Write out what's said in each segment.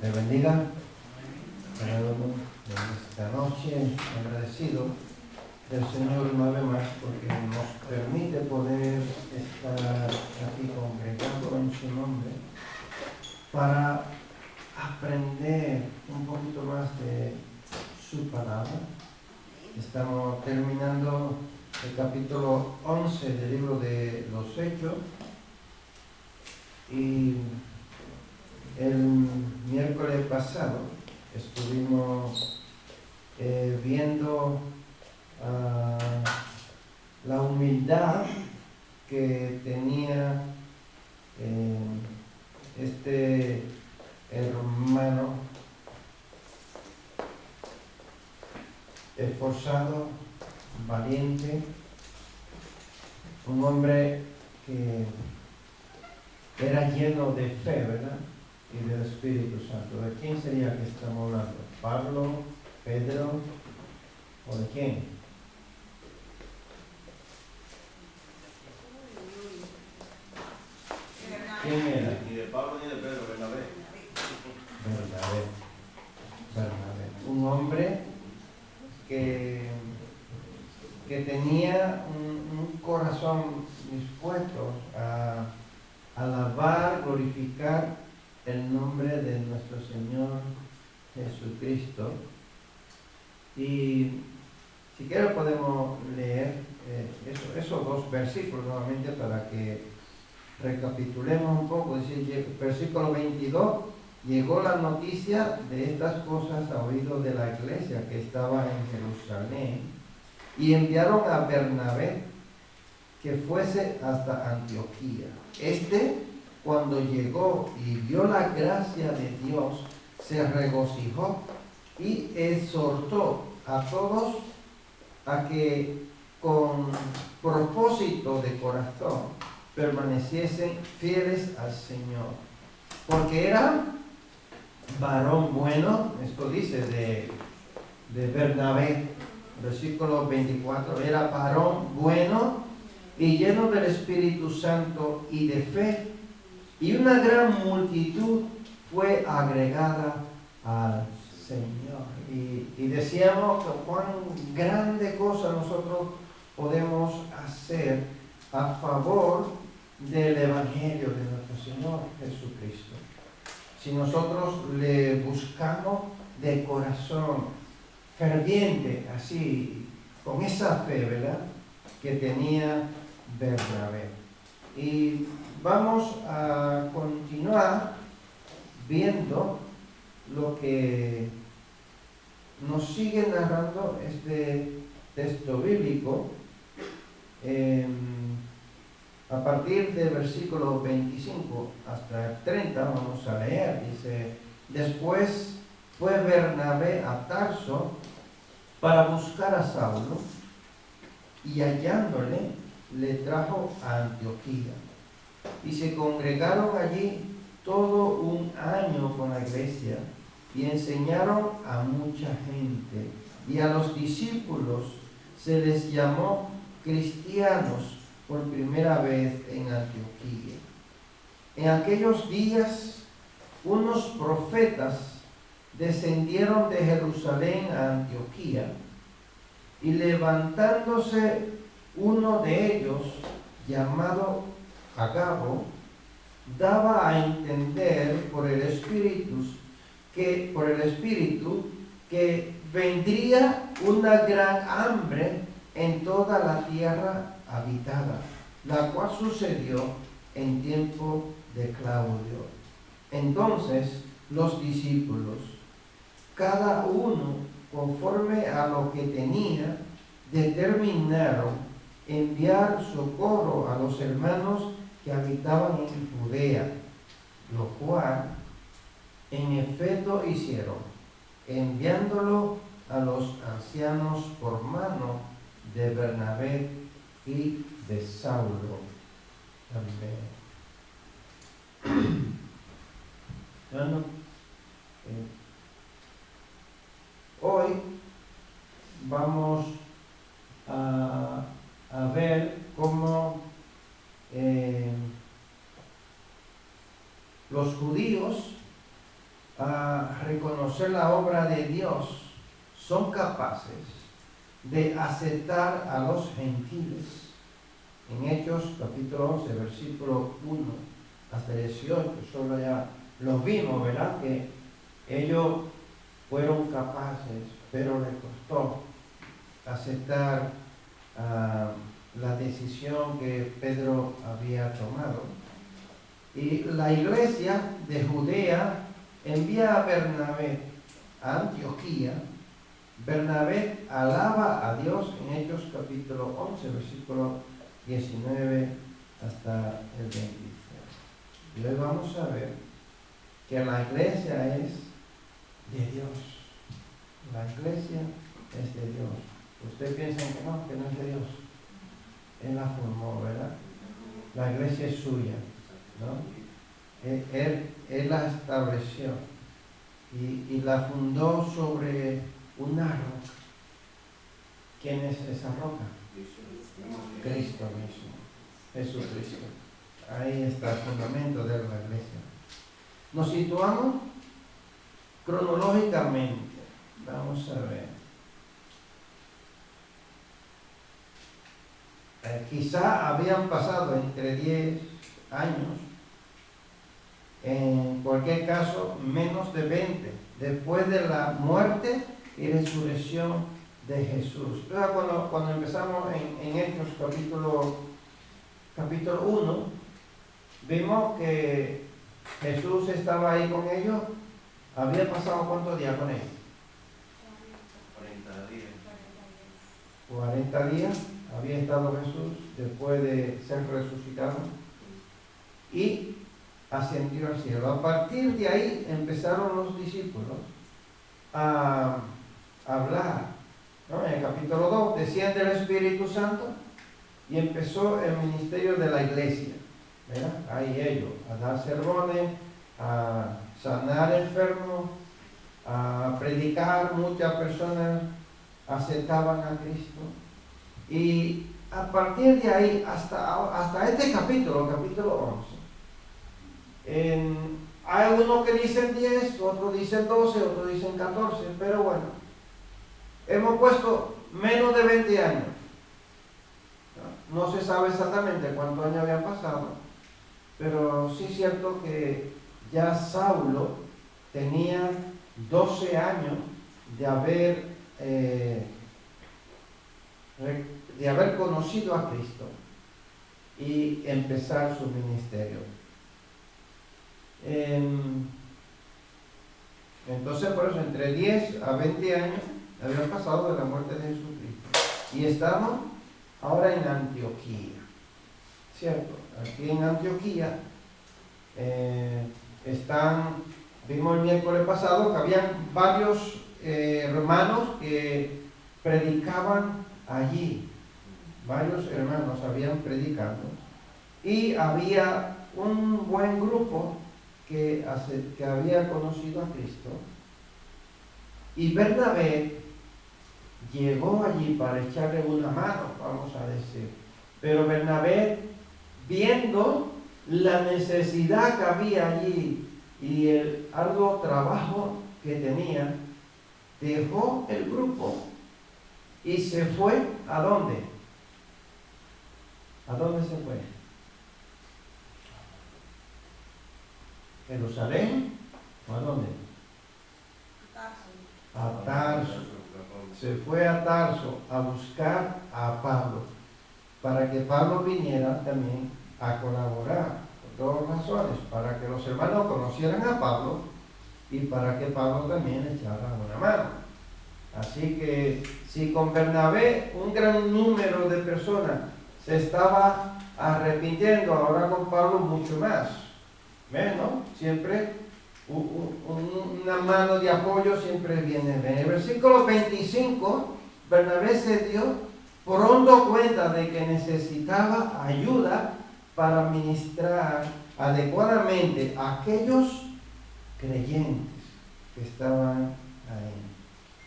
Te bendiga. Esta noche agradecido del Señor una vez más porque nos permite poder estar aquí congregando en su nombre para aprender un poquito más de su palabra. Estamos terminando el capítulo 11 del libro de los Hechos y el miércoles pasado estuvimos viendo la humildad que tenía este hermano esforzado, valiente, un hombre que era lleno de fe, ¿verdad? Y del Espíritu Santo. ¿De quién sería que estamos hablando? ¿Pablo? ¿Pedro? ¿O de quién? ¿Quién era? Ni de Pablo ni de Pedro, Bernabé. Bernabé. Un hombre que tenía un corazón dispuesto a alabar, glorificar el nombre de nuestro Señor Jesucristo. Y si quieren podemos leer esos dos versículos nuevamente para que recapitulemos un poco. Dice, versículo 22, llegó la noticia de estas cosas a oídos de la iglesia que estaba en Jerusalén y enviaron a Bernabé que fuese hasta Antioquía. Cuando llegó y vio la gracia de Dios, se regocijó y exhortó a todos a que con propósito de corazón permaneciesen fieles al Señor, porque era varón bueno. Esto dice de Bernabé, versículo 24, era varón bueno y lleno del Espíritu Santo y de fe, y una gran multitud fue agregada al Señor. Y decíamos que cuán grande cosa nosotros podemos hacer a favor del Evangelio de nuestro Señor Jesucristo. Si nosotros le buscamos de corazón ferviente, así, con esa fe, ¿verdad?, que tenía Bernabé. Y vamos a continuar viendo lo que nos sigue narrando este texto bíblico. A partir del versículo 25 hasta el 30 vamos a leer. Dice, después fue Bernabé a Tarso para buscar a Saulo, y hallándole le trajo a Antioquía, y se congregaron allí todo un año con la iglesia y enseñaron a mucha gente, y a los discípulos se les llamó cristianos por primera vez en Antioquía. En aquellos días unos profetas descendieron de Jerusalén a Antioquía, y levantándose uno de ellos, llamado Agabo, daba a entender por el Espíritu que vendría una gran hambre en toda la tierra habitada, la cual sucedió en tiempo de Claudio. Entonces los discípulos, cada uno conforme a lo que tenía, determinaron enviar socorro a los hermanos que habitaban en Judea, lo cual en efecto hicieron, enviándolo a los ancianos por mano de Bernabé y de Saulo también. Bueno, hoy vamos a ver cómo los judíos conocer la obra de Dios, son capaces de aceptar a los gentiles. En Hechos capítulo 11, versículo 1 hasta 18, solo ya los vimos, ¿verdad? Que ellos fueron capaces, pero les costó aceptar la decisión que Pedro había tomado. Y la iglesia de Judea envía a Bernabé a Antioquía. Bernabé alaba a Dios en Hechos capítulo 11, versículo 19 hasta el 26. Y hoy vamos a ver que la iglesia es de Dios. La iglesia es de Dios. Ustedes piensan que no es de Dios. Él la formó, ¿verdad? La iglesia es suya, ¿no? Él la estableció y la fundó sobre una roca. ¿Quién es esa roca? Cristo mismo, Jesucristo. Ahí está el fundamento de la iglesia. Nos situamos cronológicamente. Vamos a ver. Quizá habían pasado entre 10 años, en cualquier caso menos de 20, después de la muerte y resurrección de Jesús. Luego cuando empezamos en Hechos capítulo 1, vimos que Jesús estaba ahí con ellos. ¿Había pasado cuántos días con ellos? 40 días había estado Jesús después de ser resucitado y ascendió al cielo. A partir de ahí empezaron los discípulos a hablar, ¿no? En el capítulo 2 desciende el Espíritu Santo y empezó el ministerio de la iglesia, ¿verdad? Ahí ellos, a dar sermones, a sanar enfermos, a predicar. Muchas personas aceptaban a Cristo. Y a partir de ahí hasta este capítulo 11, hay unos que dicen 10, otros dicen 12, otros dicen 14, pero bueno, hemos puesto menos de 20 años. No se sabe exactamente cuántos años habían pasado, pero sí es cierto que ya Saulo tenía 12 años de haber conocido a Cristo y empezar su ministerio. Entonces, por eso, entre 10 a 20 años habían pasado de la muerte de Jesucristo. Y estamos ahora en Antioquía, ¿cierto? Aquí en Antioquía vimos el miércoles pasado que habían varios hermanos que predicaban allí. Varios hermanos habían predicado y había un buen grupo que había conocido a Cristo, y Bernabé llegó allí para echarle una mano, vamos a decir. Pero Bernabé, viendo la necesidad que había allí y el arduo trabajo que tenía, dejó el grupo y se fue. ¿A dónde? ¿A dónde se fue? ¿Jerusalén? ¿O a dónde? A Tarso. Se fue a Tarso a buscar a Pablo, para que Pablo viniera también a colaborar, por dos razones: para que los hermanos conocieran a Pablo y para que Pablo también echara una mano. Así que si con Bernabé un gran número de personas se estaba arrepintiendo, ahora con Pablo mucho más. ¿Ven, no? Siempre una mano de apoyo siempre viene bien. En el versículo 25, Bernabé se dio pronto cuenta de que necesitaba ayuda para ministrar adecuadamente a aquellos creyentes que estaban ahí.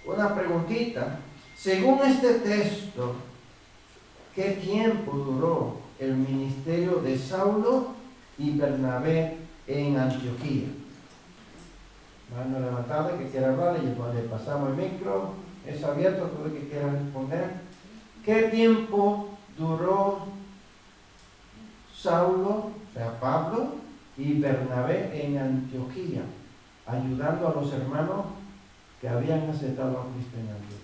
Una preguntita: según este texto, ¿qué tiempo duró el ministerio de Saulo y Bernabé en Antioquía? Mano levantada, que quiera hablar, le pasamos el micro, es abierto, todo el que quiera responder. ¿Qué tiempo duró Saulo, o sea, Pablo y Bernabé en Antioquía, ayudando a los hermanos que habían aceptado a Cristo en Antioquía?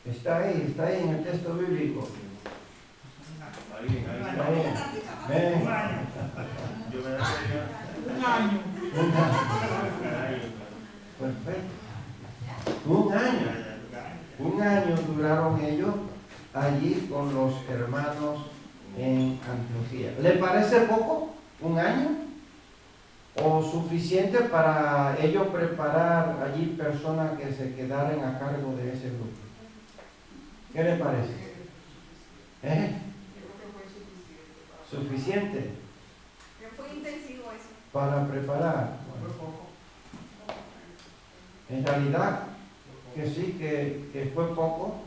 Está ahí en el texto bíblico. Está ahí. Ven. Un año. Perfecto. Un año duraron ellos allí con los hermanos en Antioquía. ¿Le parece poco? ¿Un año? ¿O suficiente para ellos preparar allí personas que se quedaran a cargo de ese grupo? ¿Qué le parece? Yo creo que fue suficiente. ¿Suficiente? Fue intensivo eso. Para preparar. Bueno, en realidad que sí, que fue poco,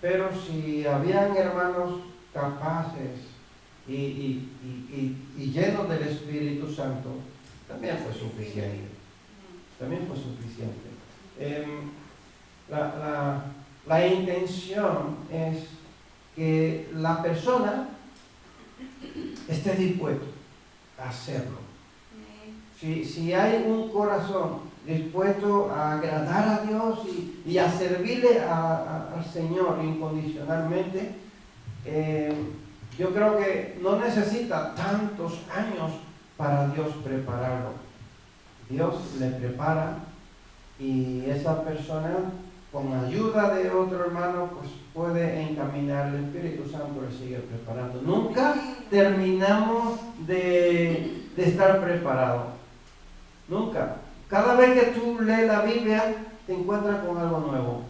pero si habían hermanos capaces y llenos del Espíritu Santo, también fue suficiente. También fue suficiente. La intención es que la persona esté dispuesta a hacerlo. Si hay un corazón dispuesto a agradar a Dios y a servirle al Señor incondicionalmente, yo creo que no necesita tantos años para Dios prepararlo. Dios le prepara y esa persona, con ayuda de otro hermano, pues puede encaminar. El Espíritu Santo le sigue preparando. Nunca terminamos de estar preparados. Nunca. Cada vez que tú lees la Biblia, te encuentras con algo nuevo.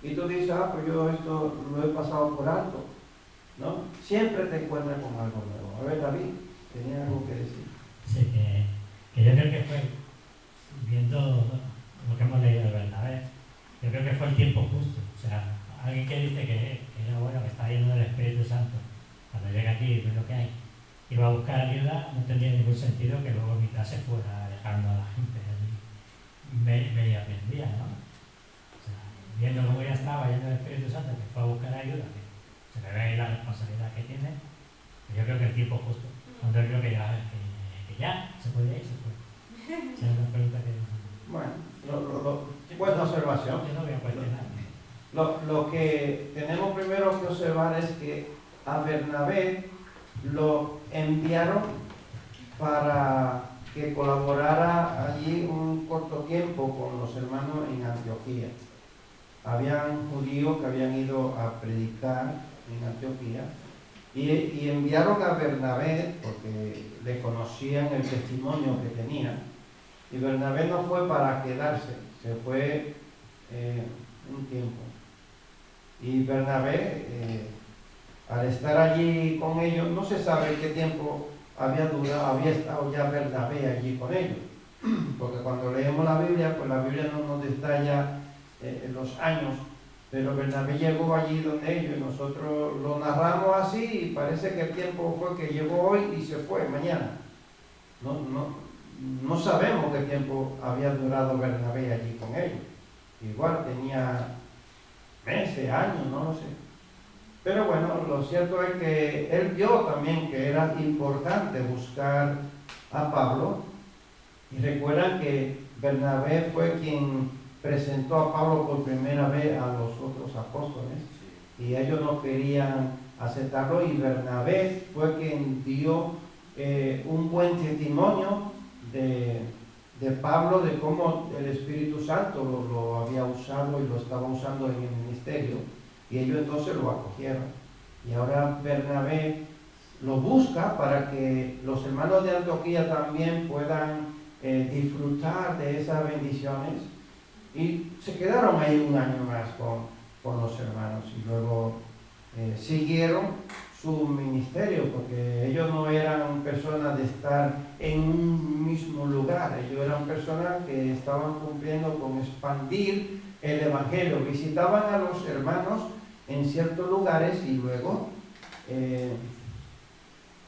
Y tú dices, pues yo esto lo he pasado por alto. ¿No? Siempre te encuentras con algo nuevo. A ver, David, tenía algo que decir. Sí, que yo creo que fue, viendo lo que hemos leído de Bernabé, yo creo que fue el tiempo justo. O sea, alguien que dice que era bueno, que está lleno del Espíritu Santo, cuando llega aquí y ve lo que hay, y va a buscar ayuda, no tendría ningún sentido que luego mi clase fuera dejando a la gente media aprendida, ¿no? O sea, viendo cómo ya estaba lleno del Espíritu Santo, que fue a buscar ayuda, que se le ve ahí la responsabilidad que tiene, pues yo creo que el tiempo justo. Cuando yo creo que ya se podía ir, se fue. Esa es la pregunta que... Bueno, buena observación. Yo no voy a cuestionar. Lo que tenemos primero que observar es que a Bernabé lo enviaron para que colaborara allí un corto tiempo con los hermanos en Antioquía. Habían judíos que habían ido a predicar en Antioquía y enviaron a Bernabé porque le conocían el testimonio que tenía. Y Bernabé no fue para quedarse, se fue un tiempo. Y Bernabé, al estar allí con ellos, no se sabe qué tiempo había estado ya Bernabé allí con ellos. Porque cuando leemos la Biblia, pues la Biblia no nos detalla los años, pero Bernabé llegó allí donde ellos, y nosotros lo narramos así, y parece que el tiempo fue que llegó hoy y se fue mañana. No sabemos qué tiempo había durado Bernabé allí con ellos. Igual tenía meses, años, no lo sé. Pero bueno, lo cierto es que él vio también que era importante buscar a Pablo. Y recuerdan que Bernabé fue quien presentó a Pablo por primera vez a los otros apóstoles. Y ellos no querían aceptarlo. Y Bernabé fue quien dio un buen testimonio de Pablo, de cómo el Espíritu Santo lo había usado y lo estaba usando en el ministerio, y ellos entonces lo acogieron. Y ahora Bernabé lo busca para que los hermanos de Antioquía también puedan disfrutar de esas bendiciones, y se quedaron ahí un año más con los hermanos, y luego siguieron su ministerio, porque ellos no eran personas de estar en un mismo lugar, ellos eran personas que estaban cumpliendo con expandir el Evangelio, visitaban a los hermanos en ciertos lugares y luego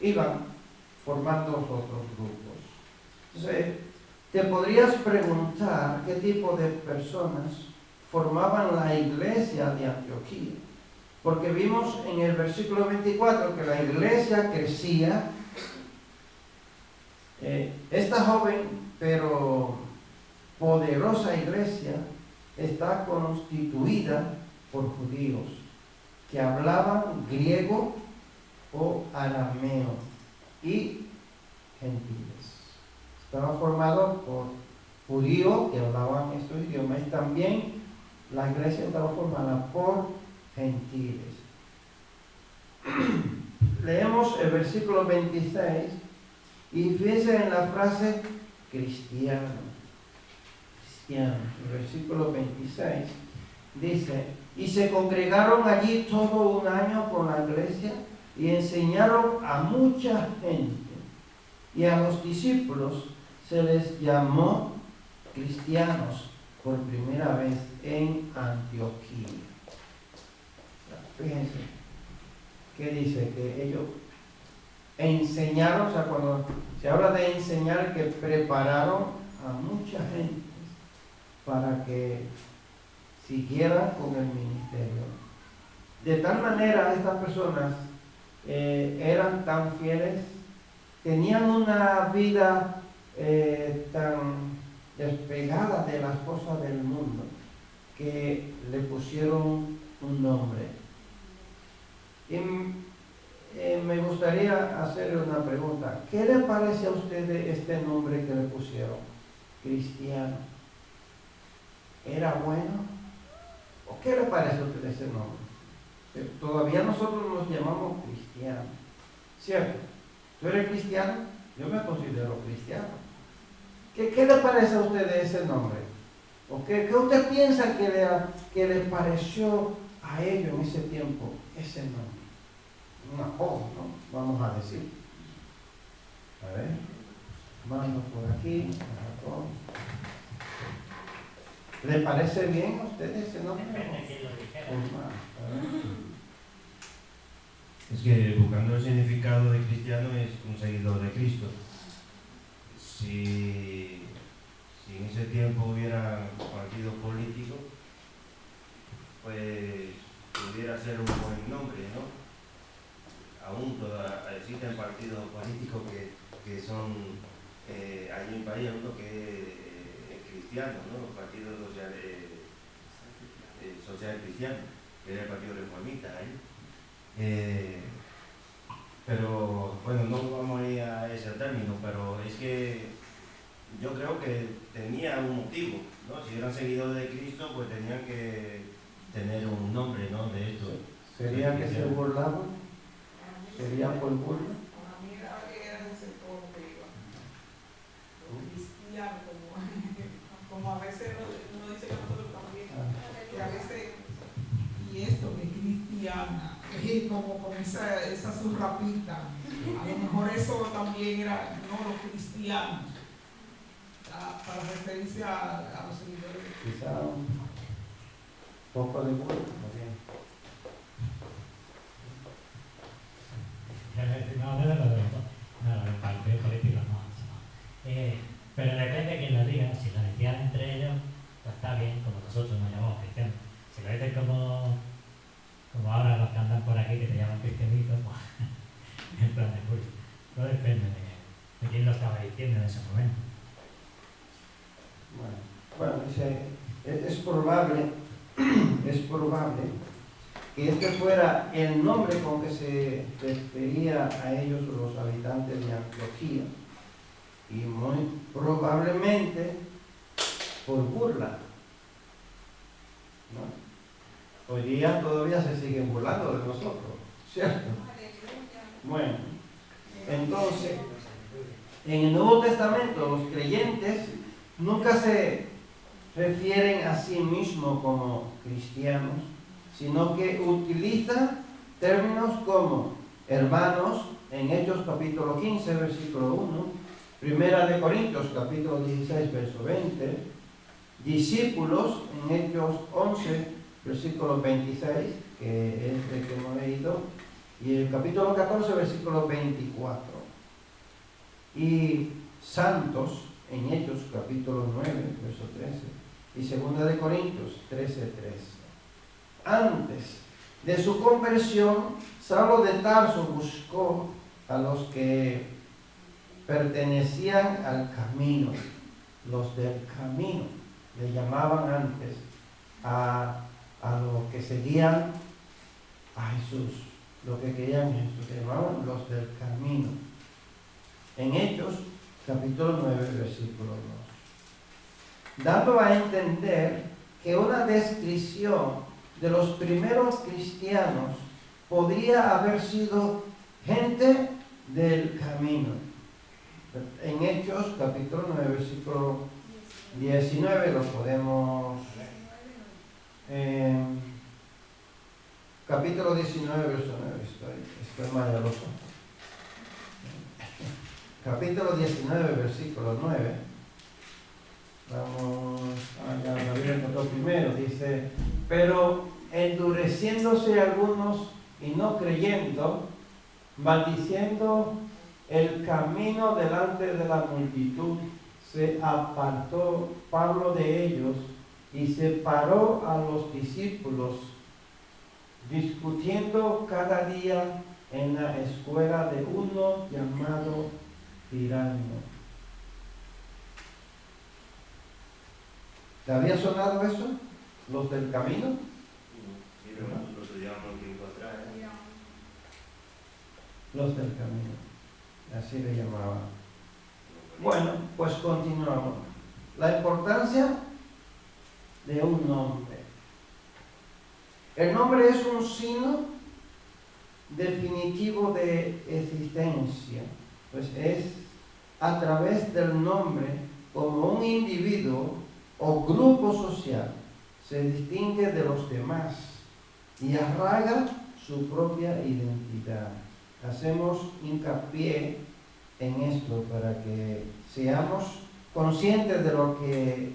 iban formando los otros grupos. Entonces, te podrías preguntar qué tipo de personas formaban la iglesia de Antioquía. Porque vimos en el versículo 24 que la iglesia crecía. Esta joven pero poderosa iglesia está constituida por judíos que hablaban griego o arameo y gentiles. Estaba formado por judíos que hablaban estos idiomas y también la iglesia estaba formada por gentiles. Leemos el versículo 26 y fíjense en la frase cristiano. Cristiano. El versículo 26 dice: y se congregaron allí todo un año con la iglesia y enseñaron a mucha gente. Y a los discípulos se les llamó cristianos por primera vez en Antioquía. Fíjense que dice que ellos enseñaron, o sea, cuando se habla de enseñar, que prepararon a mucha gente para que siguieran con el ministerio. De tal manera, estas personas eran tan fieles, tenían una vida tan despegada de las cosas del mundo, que le pusieron un nombre. Y me gustaría hacerle una pregunta. ¿Qué le parece a ustedes este nombre que le pusieron? Cristiano. ¿Era bueno? ¿O qué le parece a ustedes ese nombre? Todavía nosotros nos llamamos cristianos, ¿cierto? ¿Tú eres cristiano? Yo me considero cristiano. ¿Qué le parece a ustedes ese nombre? ¿O qué usted piensa que le pareció a ellos en ese tiempo ese nombre? Un apodo, ¿no? Vamos a decir. A ver, mano por aquí, ¿le parece bien a ustedes ese nombre? Depende de quién lo dijera. Es que buscando el significado de cristiano es un seguidor de Cristo. Si en ese tiempo hubiera partidos políticos, pues pudiera ser un buen nombre, ¿no? Aún existen partidos políticos que son, hay un país uno que es cristiano, ¿no? Partido social cristiano, que era el Partido Reformista ahí. Pero bueno, no vamos a ir a ese término, pero es que yo creo que tenía un motivo, ¿no? Si eran seguidores de Cristo, pues tenían que tener un nombre, ¿no? De esto. ¿Sería que se burlaban? ¿Sería por burla? Para mí era ese tono que iba. Cristiano, como a veces uno dice que nosotros también, que a veces, y esto que cristiana, y como con esa surrapita, a lo mejor eso también era, no, los cristianos, para referirse a los seguidores. Quizá un poco de burla. No, del partido político no. Pero depende de quién lo diga. Si lo decían entre ellos, pues está bien, como nosotros nos llamamos cristianos. Si lo dicen como ahora los que andan por aquí que te llaman cristianitos, pues en plan de julio. Todo depende de quién lo estaba diciendo en ese momento. Bueno, dice, es probable que este fuera el nombre con que se refería a ellos los habitantes de Antioquía, y muy probablemente por burla, ¿no? Hoy día todavía se siguen burlando de nosotros, ¿cierto? Bueno, entonces, en el Nuevo Testamento los creyentes nunca se refieren a sí mismos como cristianos, sino que utilizan términos como hermanos en Hechos capítulo 15, versículo 1, Primera de Corintios capítulo 16, verso 20, discípulos en Hechos 11, versículo 26, que es el que hemos leído, y el capítulo 14, versículo 24. y santos en Hechos capítulo 9, verso 13, y 2 de Corintios 13:13. Antes de su conversión, Saulo de Tarso buscó a los que pertenecían al camino, los del camino, le llamaban antes a los que seguían a Jesús, lo que querían Jesús, se llamaban los del camino. En Hechos, capítulo 9, versículo 2. Dando a entender que una descripción de los primeros cristianos podría haber sido gente del camino. En Hechos, capítulo 9, versículo 19, lo podemos... capítulo 19, verso 9, estoy mañoso. Capítulo 19, versículo 9. Vamos allá, la Biblia encontró primero, dice: pero endureciéndose algunos y no creyendo, maldiciendo el camino delante de la multitud, se apartó Pablo de ellos y separó a los discípulos, discutiendo cada día en la escuela de uno llamado Tiranno. ¿Te había sonado eso? ¿Los del camino? Sí, pero lo estudiamos un tiempo atrás. Los del camino, así le llamaban. Bueno, pues continuamos. La importancia de un nombre. El nombre es un signo definitivo de existencia, pues es a través del nombre como un individuo o grupo social se distingue de los demás y arraiga su propia identidad. Hacemos hincapié en esto para que seamos conscientes de lo que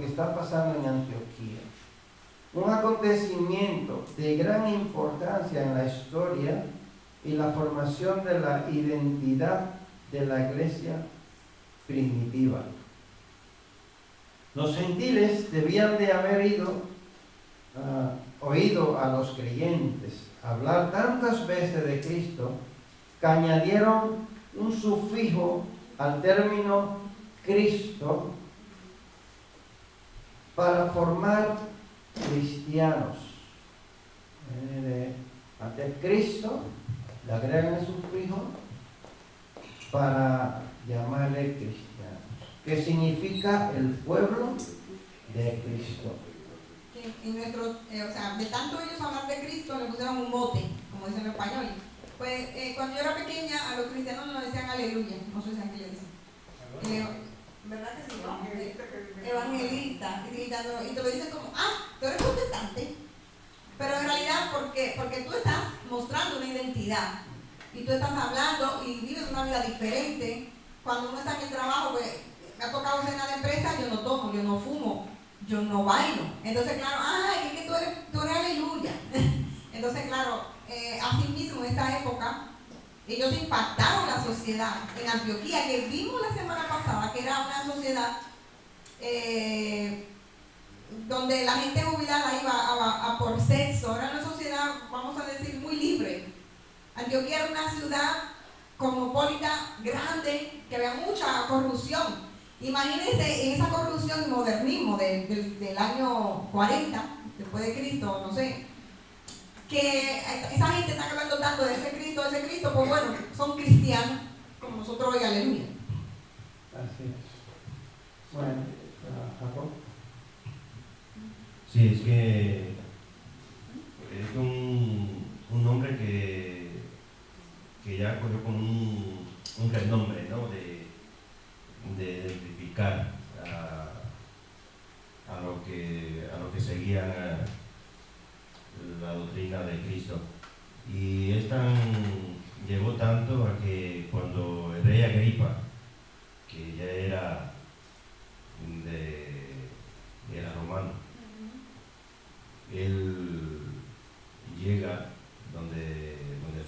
está pasando en Antioquía. Un acontecimiento de gran importancia en la historia y la formación de la identidad de la iglesia primitiva. Los gentiles debían de haber oído a los creyentes hablar tantas veces de Cristo que añadieron un sufijo al término Cristo para formar cristianos. Ante Cristo le agregan el sufijo para llamarle cristianos, que significa el pueblo de Cristo. En nuestro, de tanto ellos hablar de Cristo, le pusieron un mote, como dicen en español. Pues cuando yo era pequeña, a los cristianos nos decían aleluya, no sé si aquí le dicen. ¿Verdad que sí? Evangelista. Y te lo dicen como, tú eres protestante. Pero en realidad, porque tú estás mostrando una identidad y tú estás hablando y vives una vida diferente. Cuando uno está en el trabajo, pues, me ha tocado cenar de empresa, yo no tomo, yo no fumo, yo no bailo. Entonces, claro, es que tú eres aleluya. Entonces, claro, así mismo en esa época, ellos impactaron la sociedad en Antioquía, que vimos la semana pasada, que era una sociedad donde la gente jubilada iba a por sexo. Era una sociedad, vamos a decir, muy libre. Antioquía era una ciudad cosmopolita grande, que había mucha corrupción. Imagínense en esa corrupción y modernismo del año 40, después de Cristo, no sé, que esa gente está hablando tanto de ese Cristo, pues bueno, son cristianos, como nosotros hoy, aleluya. Así es. Bueno, Jacob. Sí, es que es un nombre que ya cogió como un renombre, ¿no? De identificar a lo que seguían la doctrina de Cristo. Y llegó tanto a que cuando el rey Agripa, que ya era romano, él llega donde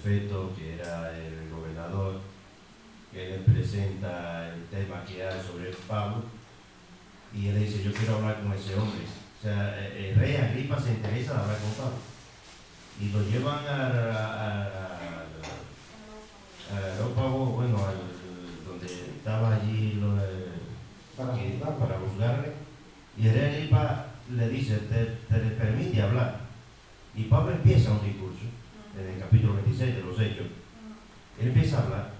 Festo, que era el gobernador, que le presenta el tema que hay sobre Pablo, y él dice, yo quiero hablar con ese hombre. O sea, el rey Agripa se interesa en hablar con Pablo. Y lo llevan al Areópago, bueno, donde estaba allí para juzgarle. Y el rey Agripa le dice, te le permite hablar. Y Pablo empieza un discurso, en el capítulo 26 de los Hechos. Él empieza a hablar,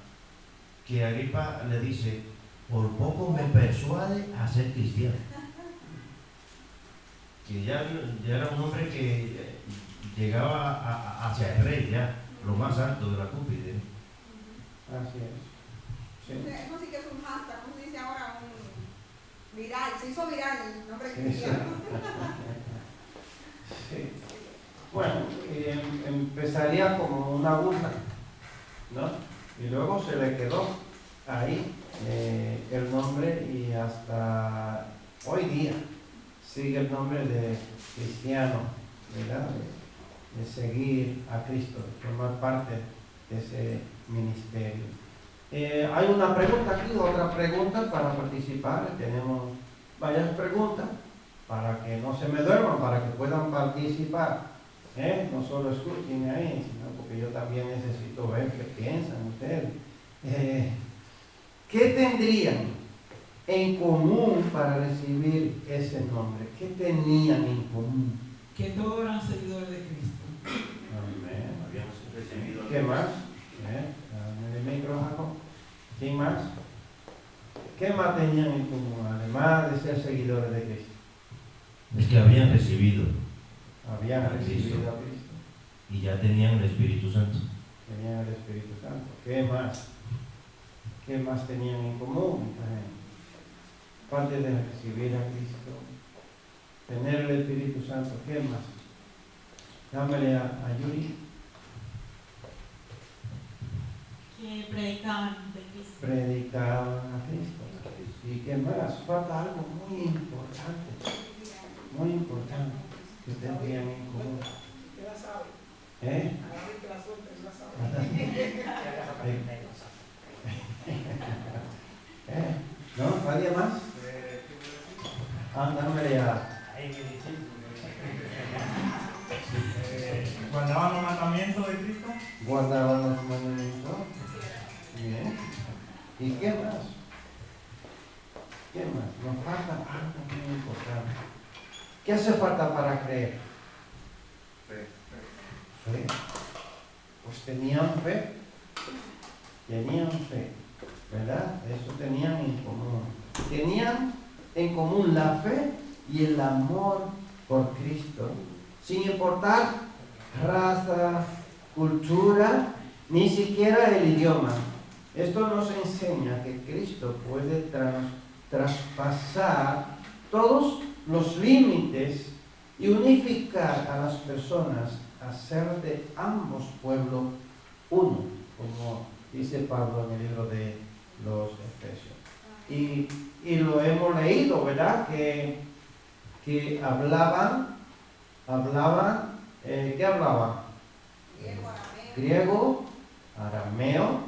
que Agripa le dice, por poco me persuade a ser cristiano. Que ya era un hombre que llegaba hacia el rey, ya, lo más alto de la cúspide. Así es. Sí. Eso sí que es un hashtag, ¿cómo se dice ahora? Un viral, se hizo viral el nombre Sí, cristiano. Sí. Bueno, empezaría como una burla, ¿no? Y luego se le quedó ahí el nombre y hasta hoy día sigue el nombre de cristiano, ¿verdad? De seguir a Cristo, de formar parte de ese ministerio. Hay una pregunta aquí, otra pregunta para participar. Tenemos varias preguntas para que no se me duerman, para que puedan participar. No solo escuchen ahí, sino porque yo también necesito ver qué piensan ustedes. ¿Qué tendrían en común para recibir ese nombre? ¿Qué tenían en común? Que todos eran seguidores de Cristo. Amén. Habíamos recibido. ¿Qué más? Dame el micro, Jacob. ¿Quién más? ¿Qué más tenían en común, además de ser seguidores de Cristo? Es que habían recibido Habían A recibido Cristo. a Cristo, y ya tenían el Espíritu Santo. tenían el Espíritu Santo. ¿Qué más? ¿Qué más tenían en común? Aparte de recibir a Cristo, tener el Espíritu Santo, ¿qué más? Dámele a Yuri. Que predicaban de Cristo. Predicaban a Cristo. ¿Y qué más? Falta algo muy importante que tendrían en común. ¿Qué la sabe? ¿Eh? A la vez que la suelta, él la sabe. ¿No? ¿Nadie más? Dámele a... ¿Guardaban los mandamientos de Cristo? Guardaban los mandamientos. Bien. ¿Y qué más? ¿Qué más? Nos falta algo muy importante. ¿Qué hace falta para creer? Fe. Pues tenían fe. ¿Verdad? Eso tenían en común. Tenían en común la fe y el amor por Cristo, sin importar raza, cultura, ni siquiera el idioma. Esto nos enseña que Cristo puede traspasar todos los límites y unificar a las personas, hacer de ambos pueblos uno, como dice Pablo en el libro de los Efesios. Y lo hemos leído, ¿verdad? Que hablaban, ¿qué hablaban? Griego, arameo,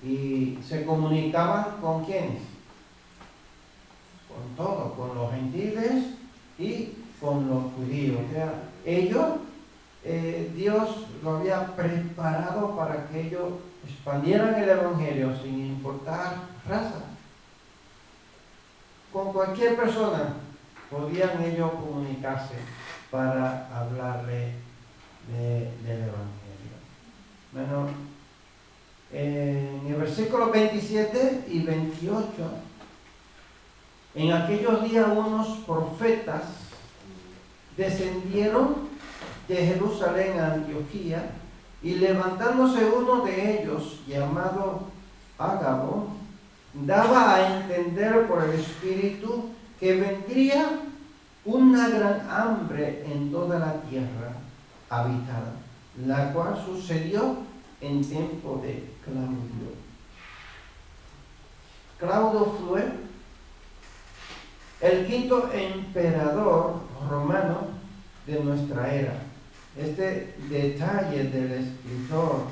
y se comunicaban ¿con quiénes? Con todos, con los gentiles y con los judíos. O sea, ellos, Dios lo había preparado para que ellos expandieran el evangelio sin importar raza. Con cualquier persona podían ellos comunicarse para hablarle del evangelio. Bueno, en el versículo 27 y 28, en aquellos días unos profetas descendieron de Jerusalén a Antioquía, y levantándose uno de ellos, llamado Ágabo, daba a entender por el Espíritu que vendría una gran hambre en toda la tierra habitada, la cual sucedió en tiempo de Claudio. Claudio fue el quinto emperador romano de nuestra era. Este detalle del escritor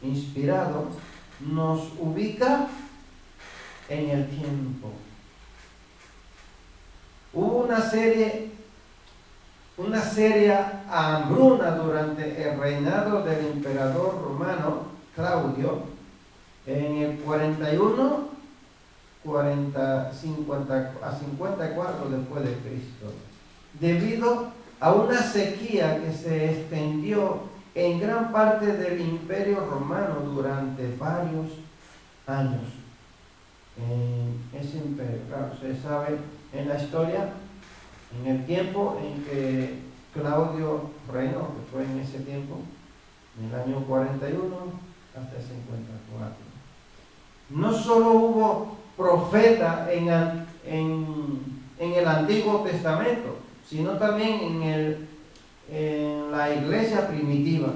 inspirado nos ubica en el tiempo. Hubo una seria hambruna durante el reinado del emperador romano Claudio en el 41 a 54 después de Cristo, debido a una sequía que se extendió en gran parte del imperio romano durante varios años. En ese imperio, claro, se sabe en la historia, en el tiempo en que Claudio reinó, que fue en ese tiempo, en el año 41 hasta el 54. No solo hubo profeta en el Antiguo Testamento, sino también en la iglesia primitiva.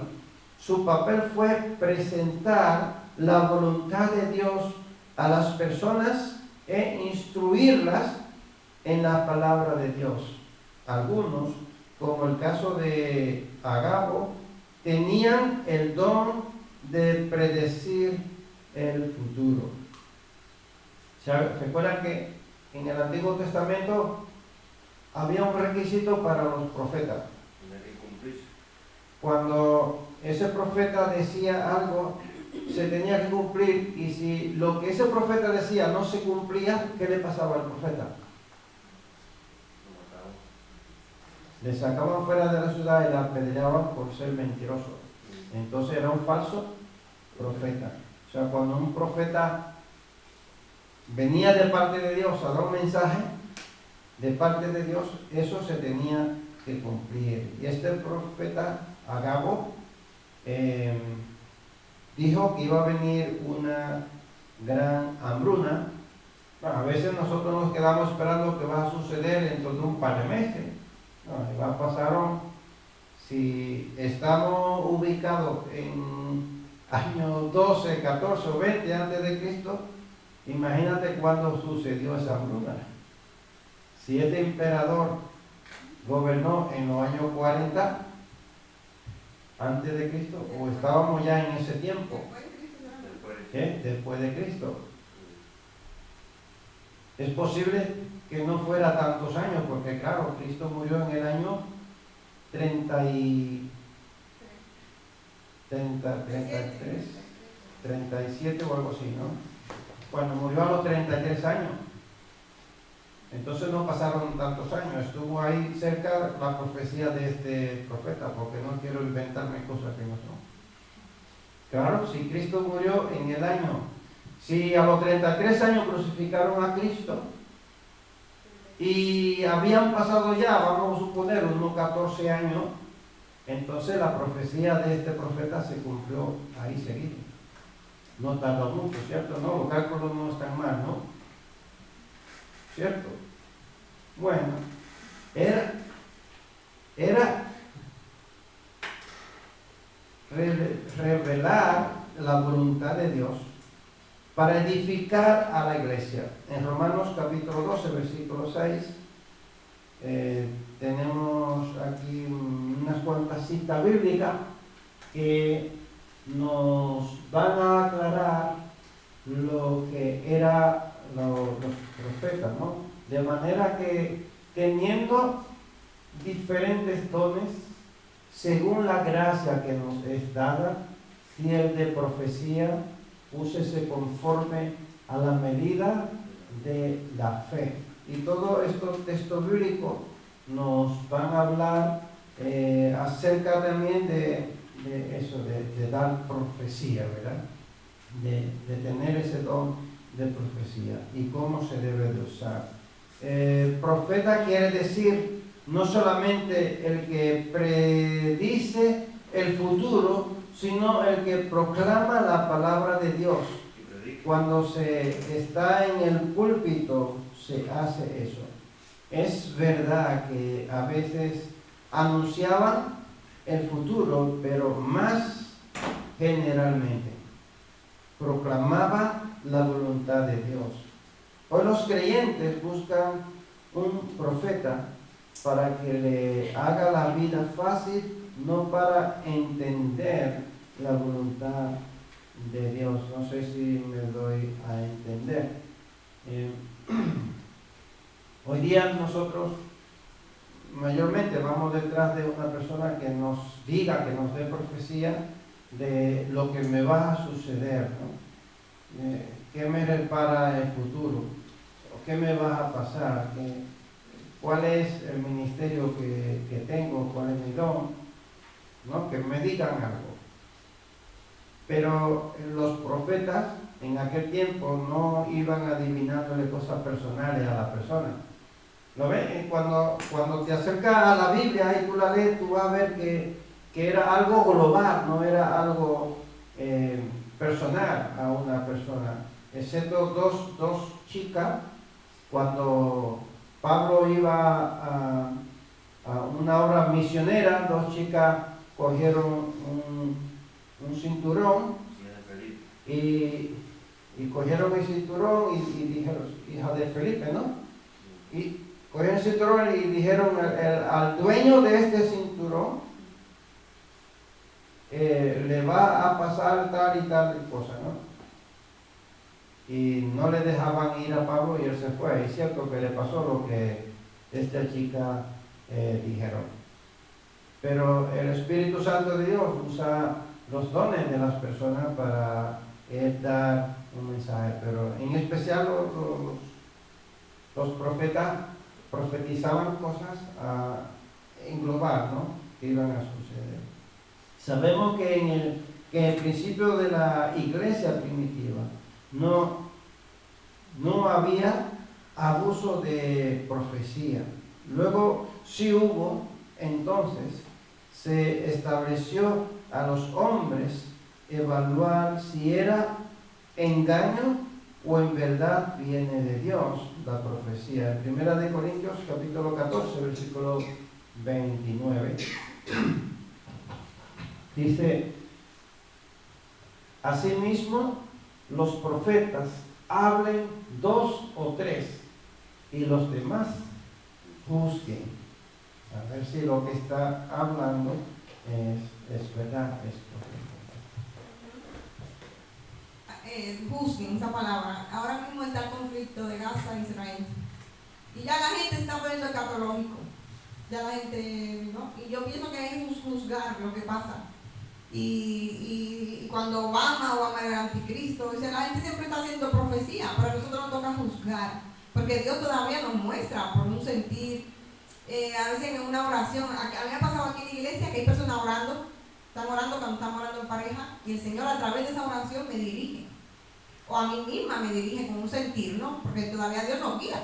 Su papel fue presentar la voluntad de Dios a las personas e instruirlas en la palabra de Dios. Algunos, como el caso de Agabo, tenían el don de predecir el futuro. ¿Se acuerdan que en el Antiguo Testamento había un requisito para los profetas? Cuando ese profeta decía algo, se tenía que cumplir, y si lo que ese profeta decía no se cumplía, ¿qué le pasaba al profeta? Le sacaban fuera de la ciudad y la apedreaban por ser mentiroso. Entonces era un falso profeta. O sea, cuando un profeta venía de parte de Dios a dar un mensaje de parte de Dios, eso se tenía que cumplir. Y este profeta Agabo dijo que iba a venir una gran hambruna. Bueno, a veces nosotros nos quedamos esperando que va a suceder dentro de un par de meses. No, ya pasaron. Si estamos ubicados en año 12, 14 o 20 antes de Cristo, imagínate cuándo sucedió esa hambruna. Si este emperador gobernó en los años 40 antes de Cristo, o estábamos ya en ese tiempo, ¿qué? Después de Cristo. Es posible que no fuera tantos años, porque claro, Cristo murió en el año 33, 37 o algo así, ¿no? Cuando murió a los 33 años. Entonces no pasaron tantos años, estuvo ahí cerca la profecía de este profeta, porque no quiero inventarme cosas que no son. Claro, si Cristo murió en el año, si a los 33 años crucificaron a Cristo, y habían pasado ya, vamos a suponer, unos 14 años, entonces la profecía de este profeta se cumplió ahí seguido. No tardó mucho, ¿cierto? No, los cálculos no están mal, ¿no? ¿Cierto? Bueno, era revelar la voluntad de Dios para edificar a la iglesia. En Romanos capítulo 12, versículo 6, tenemos aquí unas cuantas citas bíblicas que nos van a aclarar lo que eran los profetas, ¿no? De manera que teniendo diferentes dones, según la gracia que nos es dada, si el de profecía, úsese conforme a la medida de la fe. Y todos estos textos bíblicos nos van a hablar acerca también de eso, de dar profecía, ¿verdad? De tener ese don de profecía y cómo se debe de usar. Profeta quiere decir no solamente el que predice el futuro, sino el que proclama la palabra de Dios. Cuando se está en el púlpito se hace eso. Es verdad que a veces anunciaban el futuro, pero más generalmente proclamaba la voluntad de Dios. Hoy los creyentes buscan un profeta para que le haga la vida fácil, no para entender la voluntad de Dios. No sé si me doy a entender. Hoy día nosotros mayormente vamos detrás de una persona que nos diga, que nos dé profecía de lo que me va a suceder, ¿no? ¿Qué me repara el futuro? ¿Qué me va a pasar? ¿Cuál es el ministerio que tengo? ¿Cuál es mi don? ¿No? Que me digan algo. Pero los profetas en aquel tiempo no iban adivinándole cosas personales a la persona. ¿Lo ves? Cuando te acercas a la Biblia y tú la lees, tú vas a ver que era algo global, no era algo personal a una persona. Excepto dos chicas, cuando Pablo iba a una obra misionera, dos chicas cogieron un cinturón y cogieron el cinturón y dijeron, hija de Felipe, ¿no? Y cogieron el cinturón y dijeron al dueño de este cinturón le va a pasar tal y tal cosa, ¿no? Y no le dejaban ir a Pablo y él se fue. Es cierto que le pasó lo que esta chica dijeron. Pero el Espíritu Santo de Dios usa los dones de las personas para dar un mensaje. Pero en especial los profetas profetizaban cosas en global, ¿no? Que iban a suceder. Sabemos que en el principio de la iglesia primitiva no había abuso de profecía. Luego sí hubo, entonces se estableció a los hombres evaluar si era engaño o en verdad viene de Dios la profecía. En 1 Corintios capítulo 14, versículo 29, dice: asimismo los profetas hablen 2 o 3 y los demás juzguen. A ver si lo que está hablando es verdad, es correcto. Juzguen, esa palabra. Ahora mismo está el conflicto de Gaza e Israel. Y ya la gente está poniendo escatológico. Ya la gente, ¿no? Y yo pienso que es juzgar lo que pasa. Y cuando Obama era el anticristo, o sea, la gente siempre está haciendo profecía, pero a nosotros nos toca juzgar, porque Dios todavía nos muestra por un sentir, a veces en una oración. A mí me ha pasado aquí en la iglesia que hay personas orando, están orando cuando estamos orando en pareja, y el Señor a través de esa oración me dirige, o a mí misma me dirige con un sentir, ¿no? Porque todavía Dios nos guía,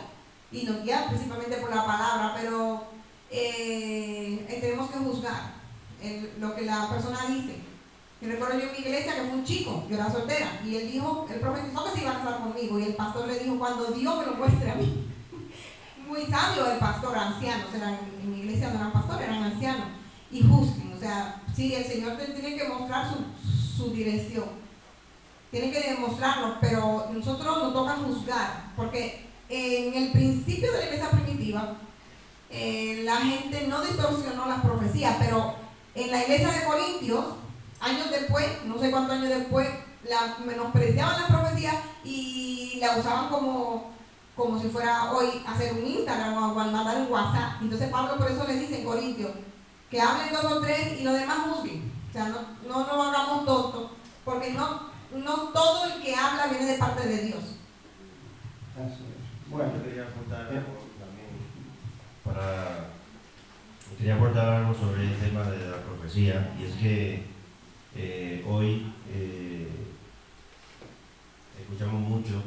y nos guía principalmente por la palabra, pero tenemos que juzgar lo que la persona dice. Y recuerdo yo en mi iglesia que fue un chico, yo era soltera, y él dijo, él profetizó que se iba a casar conmigo, y el pastor le dijo, cuando Dios me lo muestre a mí. Muy sabio el pastor, ancianos, en mi iglesia no eran pastores, eran ancianos, y juzguen, o sea, sí, el Señor tiene que mostrar su dirección, tiene que demostrarlo, pero nosotros nos toca juzgar, porque en el principio de la iglesia primitiva, la gente no distorsionó las profecías, pero en la iglesia de Corintios, años después, no sé cuántos años después, menospreciaban la profecía y la usaban como si fuera hoy hacer un Instagram o mandar un WhatsApp. Entonces Pablo por eso le dice en Corintios que hablen 2 o 3 y los demás juzguen. O sea, no nos hagamos tontos, porque no todo el que habla viene de parte de Dios. Así es. Bueno, yo quería aportar algo sobre el tema de la profecía, y es que hoy escuchamos mucho,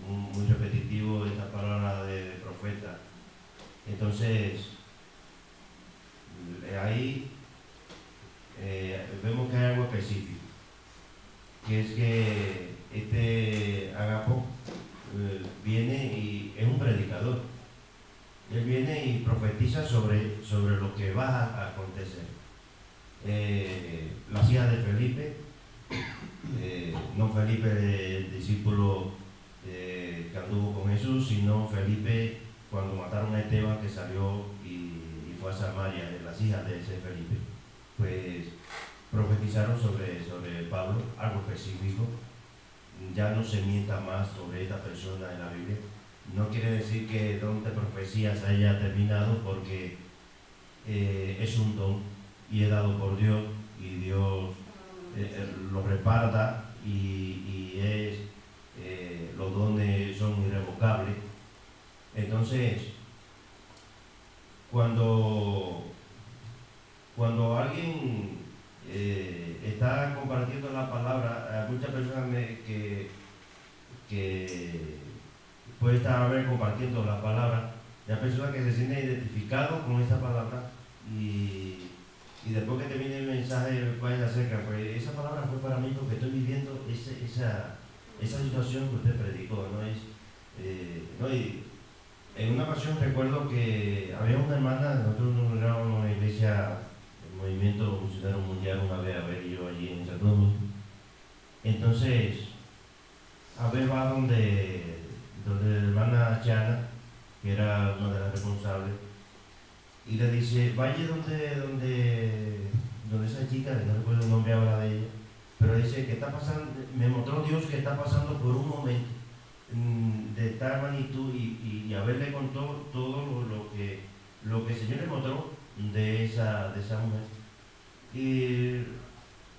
muy repetitivo esta palabra de profeta. Entonces, ahí vemos que hay algo específico, que es que este Agapo viene y es un predicador. Él viene y profetiza sobre lo que va a acontecer. Las hijas de Felipe, no Felipe el discípulo que anduvo con Jesús, sino Felipe cuando mataron a Esteban, que salió y fue a Samaria, las hijas de ese Felipe, pues profetizaron sobre Pablo, algo específico. Ya no se mienta más sobre esta persona en la Biblia. No quiere decir que el don de profecías haya terminado, porque es un don y es dado por Dios, y Dios lo reparta, y los dones son irrevocables. Entonces, cuando alguien está compartiendo la palabra, hay muchas personas que puede estar compartiendo la palabra, y hay personas que se sienten identificados con esa palabra, y después que termine el mensaje pueden acerca, pues esa palabra fue para mí porque estoy viviendo esa situación que usted predicó, ¿no? Y en una ocasión recuerdo que había una hermana, nosotros nos éramos en una iglesia, el Movimiento Misionero Mundial, una vez a ver yo allí en Santo Domingo. Entonces, a ver va donde la hermana Chana, que era una de las responsables, y le dice, vaya donde esa chica, no recuerdo el nombre ahora de ella, pero dice que está pasando, me mostró Dios que está pasando por un momento de tal magnitud, y a ver le contó todo lo que el Señor le mostró de esa mujer. Y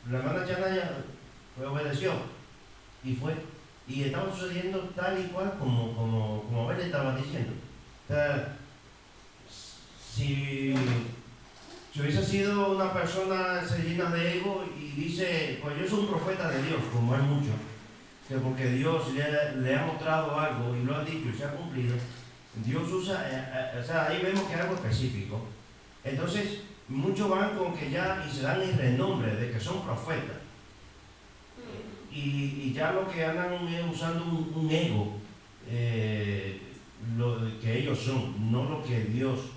la hermana Chana ya obedeció y fue, y estaba sucediendo tal y cual como él le estaba diciendo. O sea, si hubiese sido una persona llena de ego y dice, pues yo soy un profeta de Dios, como hay muchos, que porque Dios le ha mostrado algo y lo ha dicho y se ha cumplido, Dios usa, o sea, ahí vemos que es algo específico. Entonces, muchos van con que ya y se dan el renombre de que son profetas. Y ya lo que andan es usando un ego, lo que ellos son, no lo que Dios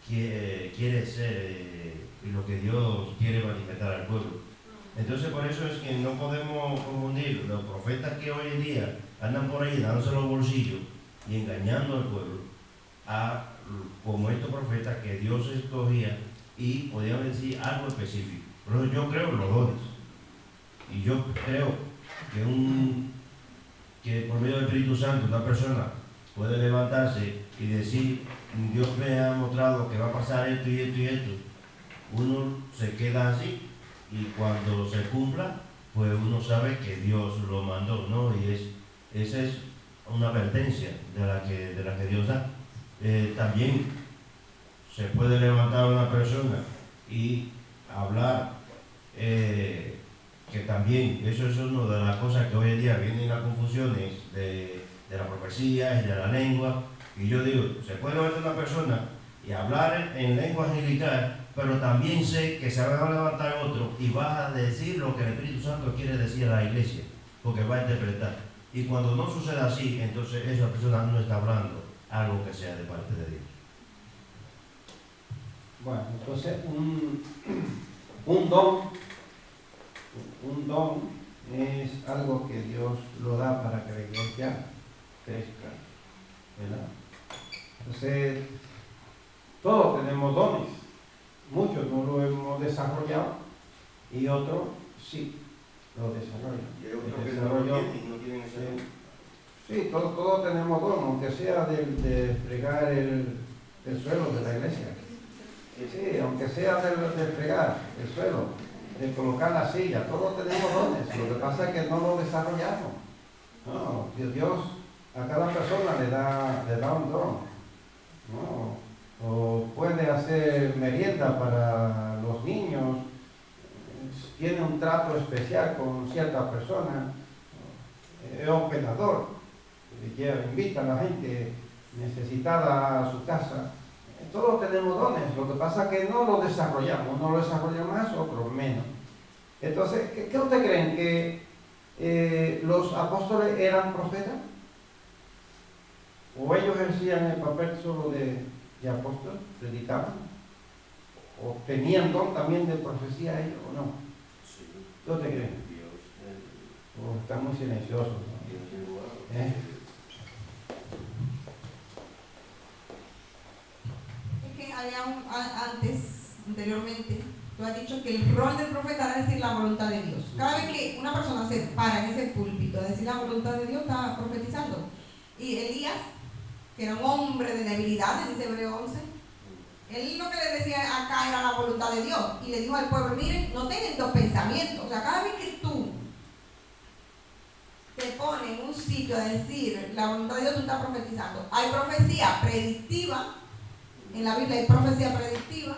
quiere ser y lo que Dios quiere manifestar al pueblo. Entonces, por eso es que no podemos confundir los profetas que hoy en día andan por ahí dándose los bolsillos y engañando al pueblo, como estos profetas que Dios escogía y podían decir algo específico. Pero yo creo en los dones, y yo creo que por medio del Espíritu Santo una persona puede levantarse y decir, Dios me ha mostrado que va a pasar esto y esto y esto. Uno se queda así, y cuando se cumpla, pues uno sabe que Dios lo mandó, ¿no? Y esa es una advertencia de la que Dios da. También se puede levantar una persona y hablar, que también eso es una de las cosas que hoy en día vienen las confusiones de la profecía y de la lengua. Y yo digo, se puede levantar una persona y hablar en lengua angelical, pero también sé que se va a levantar otro y va a decir lo que el Espíritu Santo quiere decir a la iglesia, porque va a interpretar. Y cuando no sucede así, entonces esa persona no está hablando algo que sea de parte de Dios. Bueno, entonces un don es algo que Dios lo da para que la iglesia crezca, ¿verdad? Entonces, todos tenemos dones, muchos no lo hemos desarrollado y otros sí lo desarrollan. Y hay otros que no tienen ese don. Sí, todos tenemos dones, aunque sea de fregar el suelo de la iglesia. Sí, aunque sea de fregar el suelo, de colocar la silla, todos tenemos dones. Lo que pasa es que no lo desarrollamos. No, Dios a cada persona le da un don. No, o puede hacer merienda para los niños, tiene un trato especial con cierta persona, es hospedador, invita a la gente necesitada a su casa. Todos tenemos dones, lo que pasa es que no lo desarrollamos, uno lo desarrolla más, otro menos. Entonces, ¿qué ustedes creen? ¿Que los apóstoles eran profetas? ¿O ellos ejercían el papel solo de apóstol, predicaban? ¿O tenían don también de profecía ellos o no? Sí. ¿Qué ustedes creen? Dios, Están muy silenciosos, ¿no? Dios Es que había anteriormente, tú has dicho que el rol del profeta es decir la voluntad de Dios. Cada vez que una persona se para en ese púlpito a decir la voluntad de Dios, está profetizando. Y Elías, que era un hombre de debilidades, dice Hebreo 11, él lo que le decía acá era la voluntad de Dios. Y le dijo al pueblo, miren, no tengan dos pensamientos. O sea, cada vez que tú te pones en un sitio a decir la voluntad de Dios, tú estás profetizando. Hay profecía predictiva, en la Biblia hay profecía predictiva,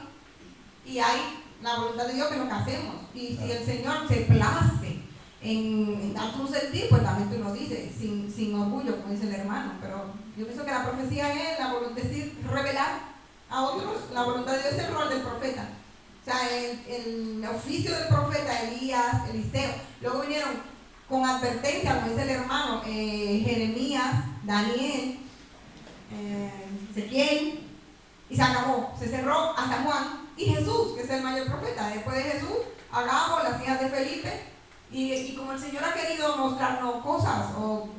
y hay la voluntad de Dios, que es lo que hacemos. Y si el Señor se place en darte un sentir, pues también tú lo dices, sin orgullo, como dice el hermano. Pero yo pienso que la profecía es la voluntad, es decir, revelar a otros. La voluntad de Dios es el rol del profeta. O sea, el oficio del profeta, Elías, Eliseo. Luego vinieron con advertencia, como dice el hermano, Jeremías, Daniel, Ezequiel, y se acabó, se cerró hasta Juan y Jesús, que es el mayor profeta. Después de Jesús, Agabo, las hijas de Felipe, y como el Señor ha querido mostrarnos cosas o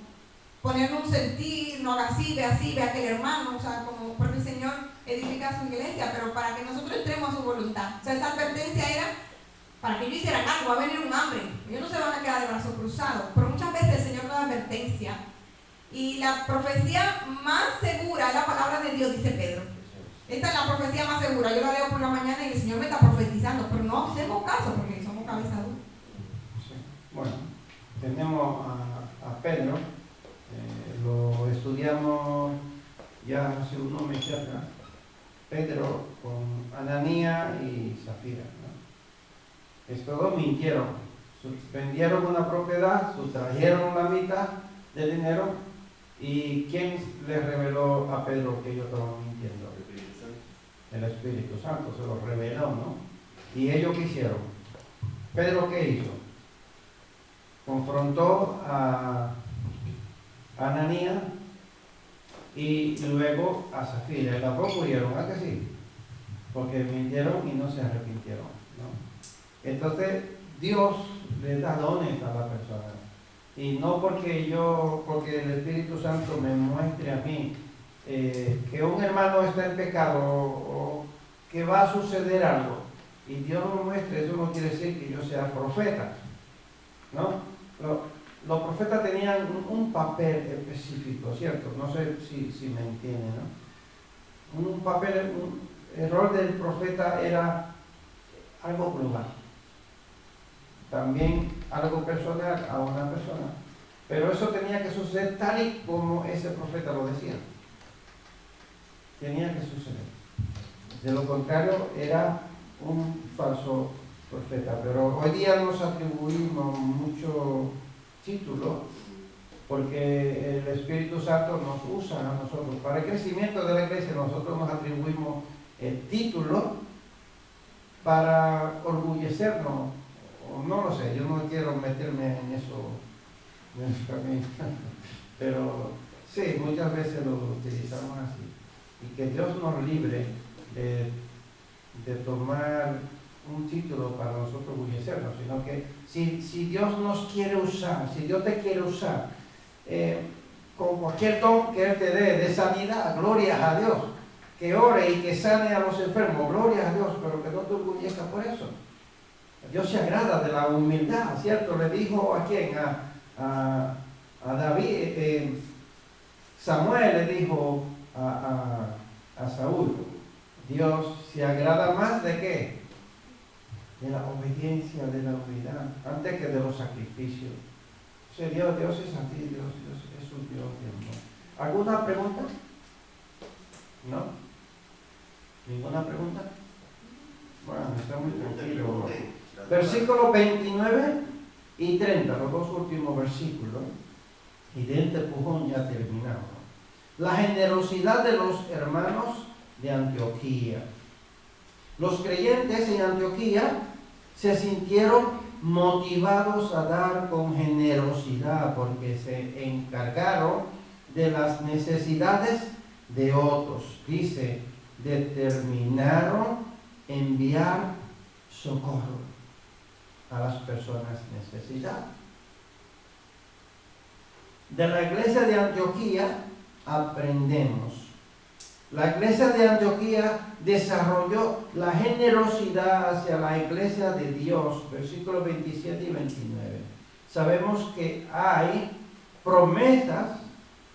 ponernos un sentir, no haga así, ve aquel hermano, o sea, como porque el Señor edifica su iglesia, pero para que nosotros entremos a su voluntad. O sea, esa advertencia era para que ellos hicieran algo, va a venir un hambre, ellos no se van a quedar de brazos cruzados, pero muchas veces el Señor nos da advertencia. Y la profecía más segura es la palabra de Dios, dice Pedro. Esta es la profecía más segura. Yo la leo por la mañana y el Señor me está profetizando, pero no hacemos caso porque somos cabeza dura. Sí. Bueno, tenemos a Pedro, lo estudiamos ya hace unos meses atrás. Pedro con Ananías y Zafira, ¿no? Estos dos mintieron, vendieron una propiedad, sustrajeron la mitad del dinero. ¿Y quién le reveló a Pedro que ellos estaban mintiendo? El Espíritu Santo se lo reveló, ¿no? ¿Y ellos qué hicieron? ¿Pedro qué hizo? Confrontó a Ananías y luego a Zafira. Las dos murieron, ¿a que sí? Porque mintieron y no se arrepintieron, ¿no? Entonces, Dios le da dones a la persona. Y no porque el Espíritu Santo me muestre a mí que un hermano está en pecado o que va a suceder algo y Dios me muestre, eso no quiere decir que yo sea profeta, ¿no? Los profetas tenían un papel específico, ¿cierto? No sé si me entienden, ¿no? Un papel, el rol del profeta era algo global, también algo personal a una persona, pero eso tenía que suceder tal y como ese profeta lo decía. Tenía que suceder. De lo contrario, era un falso profeta. Pero hoy día nos atribuimos muchos títulos porque el Espíritu Santo nos usa a nosotros. Para el crecimiento de la iglesia, nosotros nos atribuimos el título para orgullecernos. O no lo sé, yo no quiero meterme en eso, pero sí, muchas veces lo utilizamos así. Y que Dios nos libre de tomar un título para nosotros orgullecernos, sino que si Dios nos quiere usar, si Dios te quiere usar, con cualquier don que Él te dé de sanidad, gloria a Dios, que ore y que sane a los enfermos, gloria a Dios, pero que no te orgullezcas por eso. Dios se agrada de la humildad, ¿cierto? Le dijo a quién, a David, Samuel le dijo a Saúl, Dios se agrada más de qué? De la obediencia, de la humildad, antes que de los sacrificios. O sea, Dios es así, Dios es un Dios de amor. ¿Alguna pregunta? ¿No? ¿Ninguna pregunta? Bueno, está muy tranquilo. Versículos 29 y 30, los dos últimos versículos. Y de este empujón ya terminamos. La generosidad de los hermanos de Antioquía. Los creyentes en Antioquía se sintieron motivados a dar con generosidad porque se encargaron de las necesidades de otros. Dice, determinaron enviar socorro a las personas necesitadas. De la iglesia de Antioquía aprendemos La iglesia de Antioquía desarrolló la generosidad hacia la iglesia de Dios, versículos 27 y 29. Sabemos que hay promesas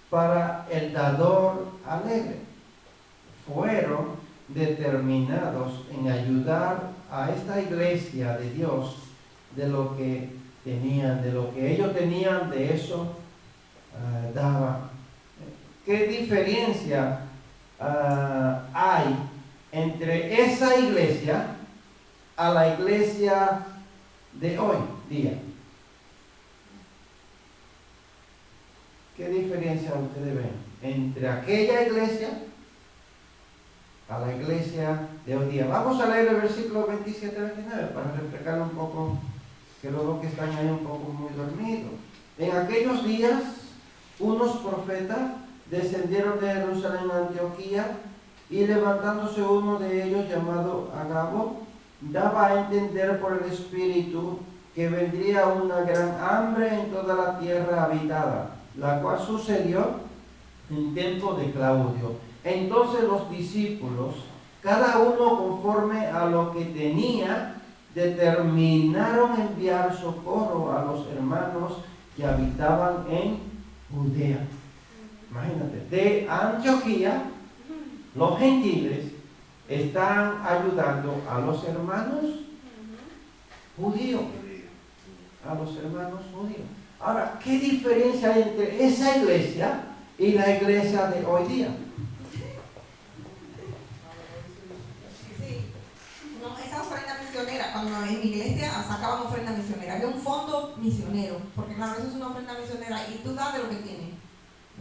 para el dador alegre. Fueron determinados en ayudar a esta iglesia de Dios de lo que tenían, de lo que ellos tenían, de eso daban. ¿Qué diferencia hay entre esa iglesia a la iglesia de hoy día? ¿Qué diferencia ustedes ven entre aquella iglesia a la iglesia de hoy día? Vamos a leer el versículo 27 y 29 para refrescar un poco, que luego que están ahí un poco muy dormidos. En aquellos días, unos profetas descendieron de Jerusalén a Antioquía, y levantándose uno de ellos llamado Agabo, daba a entender por el Espíritu que vendría una gran hambre en toda la tierra habitada, la cual sucedió en tiempo de Claudio. Entonces los discípulos, cada uno conforme a lo que tenía, determinaron enviar socorro a los hermanos que habitaban en Judea. Imagínate, de Antioquía, los gentiles están ayudando a los hermanos judíos. A los hermanos judíos. Ahora, ¿qué diferencia hay entre esa iglesia y la iglesia de hoy día? Sí, no, esa ofrenda misionera, cuando en mi iglesia sacaban ofrenda misionera, había un fondo misionero, porque claro, eso es una ofrenda misionera y tú das de lo que tienes,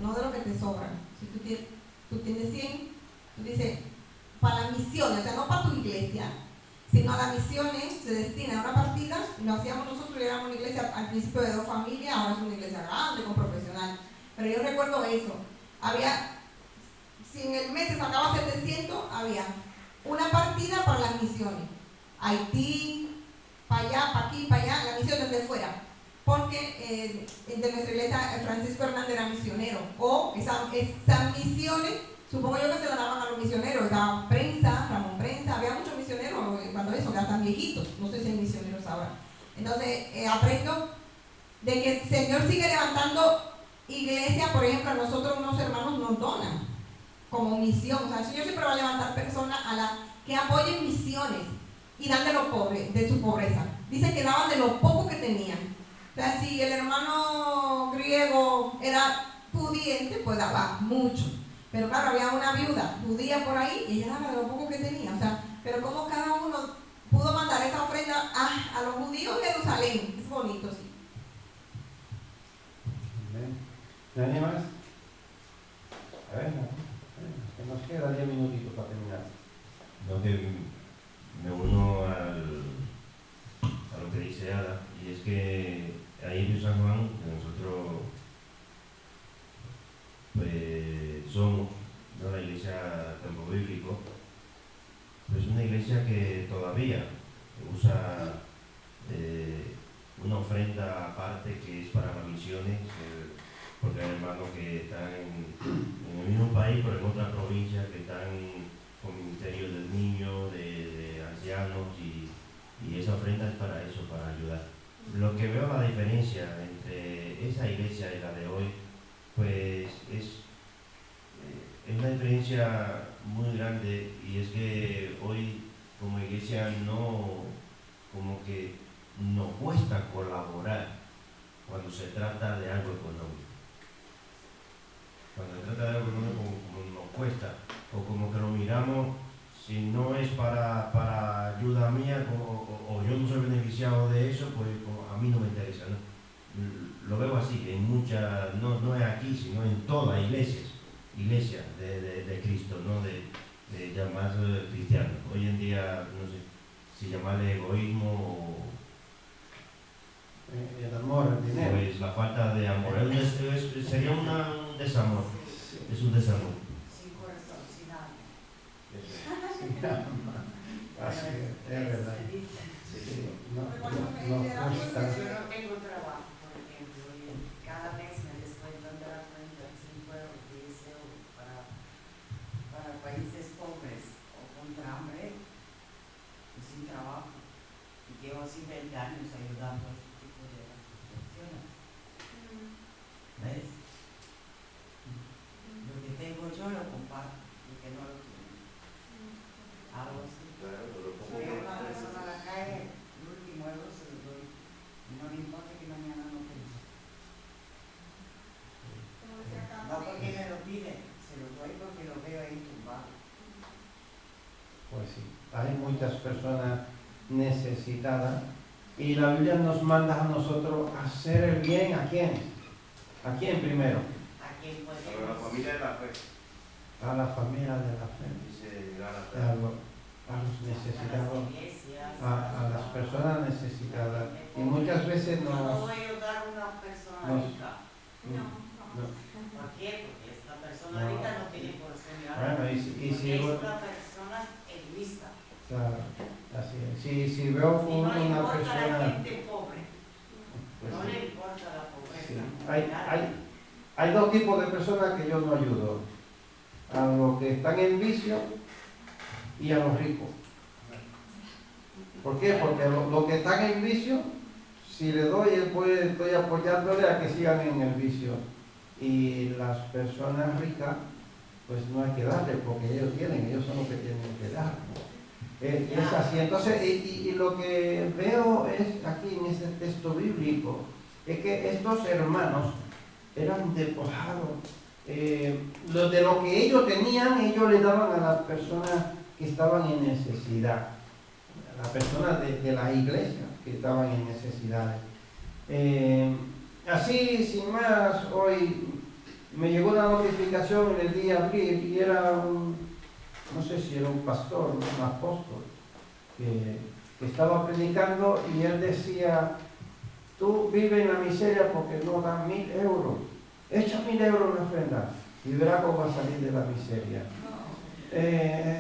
no de lo que te sobra. Si tú tienes 100, tú dices, para las misiones, o sea, no para tu iglesia, sino a las misiones se destina una partida, y lo hacíamos nosotros, y éramos una iglesia al principio de 2 familias, ahora es una iglesia grande, con profesional. Pero yo recuerdo eso, si en el mes se sacaba 700, había una partida para las misiones, Haití, para allá, para aquí, para allá, las misiones de fuera. Porque de nuestra iglesia Francisco Hernández era misionero, o esas misiones, supongo yo que se las daban a los misioneros, daban Prensa, Ramón Prensa, había muchos misioneros cuando eso, ya están viejitos, no sé si hay misioneros ahora. Entonces aprendo de que el Señor sigue levantando iglesia, por ejemplo, a nosotros unos hermanos nos donan como misión, o sea, el Señor siempre va a levantar personas a las que apoyen misiones y dan de lo pobre, de su pobreza. Dicen que daban de lo poco que tenían. O sea, si el hermano griego era pudiente, pues daba mucho. Pero claro, había una viuda judía por ahí y ella daba de lo poco que tenía. O sea, pero como cada uno pudo mandar esa ofrenda a los judíos de Jerusalén. Es bonito, sí. ¿Nadie más? A ver, que nos queda 10 minutitos para terminar. No, que me uno a lo que dice Ada, y es que ahí en San Juan, que nosotros pues somos, ¿no?, la iglesia Campo Bíblico, pues una iglesia que todavía usa una ofrenda aparte que es para las misiones, porque hay hermanos que están en el mismo país, pero en otra provincia, que están con ministerio del niño, de ancianos, y esa ofrenda es para eso, para ayudar. Lo que veo la diferencia entre esa iglesia y la de hoy, pues es una diferencia muy grande, y es que hoy como iglesia como que nos cuesta colaborar cuando se trata de algo económico. Cuando se trata de algo económico como nos cuesta, o como que lo miramos, si no es para ayuda mía, o yo no soy beneficiado de eso, pues a mí no me interesa, ¿no? Lo veo así, en muchas, no es aquí, sino en todas iglesias de Cristo, ¿no? De llamarse cristianos. Hoy en día, no sé si llamarle egoísmo o El amor, el dinero. pues la falta de amor. Sería un desamor. Es un desamor. Sin corazón, sin alma. Así es verdad. Se dice. Sí, no Yo cuesta. no tengo trabajo, por ejemplo, y cada mes me descuentan de la cuenta 5 euros, 10 euros para años ayudando a este tipo de asociaciones. ¿Ves? Lo que tengo yo lo comparto, lo que no lo tengo. Hago así. Claro, pero Si veo a una persona a la calle, el último euro se lo doy. No me importa que mañana no tenga. No porque me lo piden, se lo doy porque lo veo ahí tumbado. Pues sí, hay muchas personas necesitadas y la Biblia nos manda a nosotros hacer el bien. ¿A quién? ¿A quién primero? ¿A quién Para la podemos? familia de la fe, A la familia de la fe, dice a Gálatas. los necesitados, A las iglesias, a las personas necesitadas. Y muchas veces Yo no nos... voy a ayudar a una persona nos- rica. ¿Por qué? Porque esta persona No. rica no tiene corazón de Bueno, alma. y si Porque es veo, una persona egoísta. claro, así es. Si veo Y no le una importa a la persona, gente pobre. pues No sí, le importa la pobreza. sí. Hay dos tipos de personas que yo no ayudo: a los que están en vicio y a los ricos. ¿Por qué? Porque los que están en vicio, si le doy, estoy apoyándole a que sigan en el vicio. Y las personas ricas, pues no hay que darle, porque ellos son los que tienen que dar. Es así. Entonces, y lo que veo es aquí en este texto bíblico, es que estos hermanos eran despojados. De lo que ellos tenían, ellos le daban a las personas que estaban en necesidad, a las personas de la iglesia que estaban en necesidades. Así, sin más, hoy me llegó una notificación en el día de abril y era no sé si era un pastor, un apóstol, que estaba predicando y él decía: tú vives en la miseria porque no dan 1.000 euros. Echa 1.000 euros en la ofrenda y verá cómo va a salir de la miseria.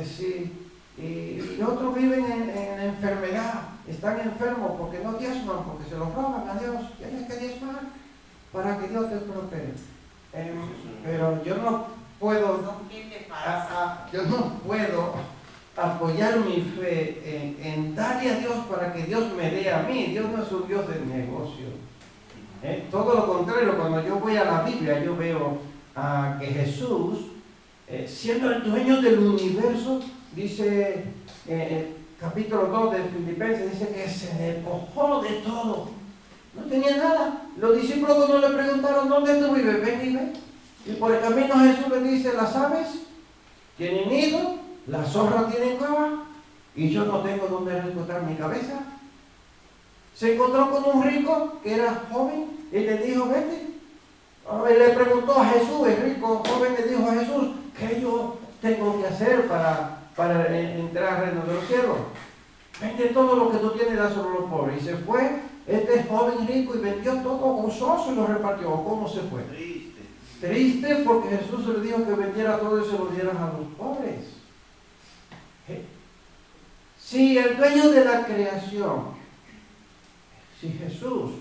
Sí. Y otros viven en enfermedad, están enfermos porque no diezman, porque se los roban a Dios. Tienes que diezmar para que Dios te prospere. Pero yo no puedo, ¿Con quién te pasa? yo no puedo apoyar mi fe en darle a Dios para que Dios me dé a mí. Dios no es un Dios de negocio. Todo lo contrario, cuando yo voy a la Biblia, yo veo que Jesús, siendo el dueño del universo, dice, capítulo 2 de Filipenses, dice que se despojó de todo. No tenía nada. Los discípulos cuando le preguntaron: ¿dónde tú vives? Ven y ve. Y por el camino Jesús le dice: las aves tienen nido, las zorras tienen cueva, y yo no tengo donde recostar mi cabeza. Se encontró con un rico que era joven y le dijo: vete. Y le preguntó a Jesús, el rico joven le dijo a Jesús: ¿qué yo tengo que hacer para entrar al reino de los cielos? Vende todo lo que tú tienes y dáselo a los pobres. Y se fue este joven rico y vendió todo gozoso y lo repartió. ¿Cómo se fue? Triste. Triste, porque Jesús le dijo que vendiera todo y se lo diera a los pobres. Si el dueño de la creación, si Jesús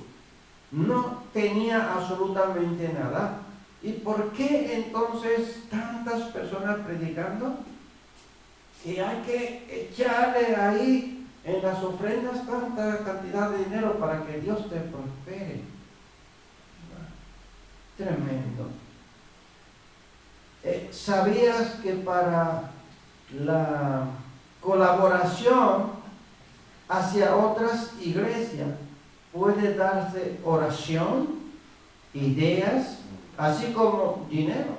no tenía absolutamente nada, ¿y por qué entonces tantas personas predicando que hay que echarle ahí en las ofrendas tanta cantidad de dinero para que Dios te prospere? Tremendo. ¿Sabías que para la colaboración hacia otras iglesias puede darse oración, ideas, así como dinero?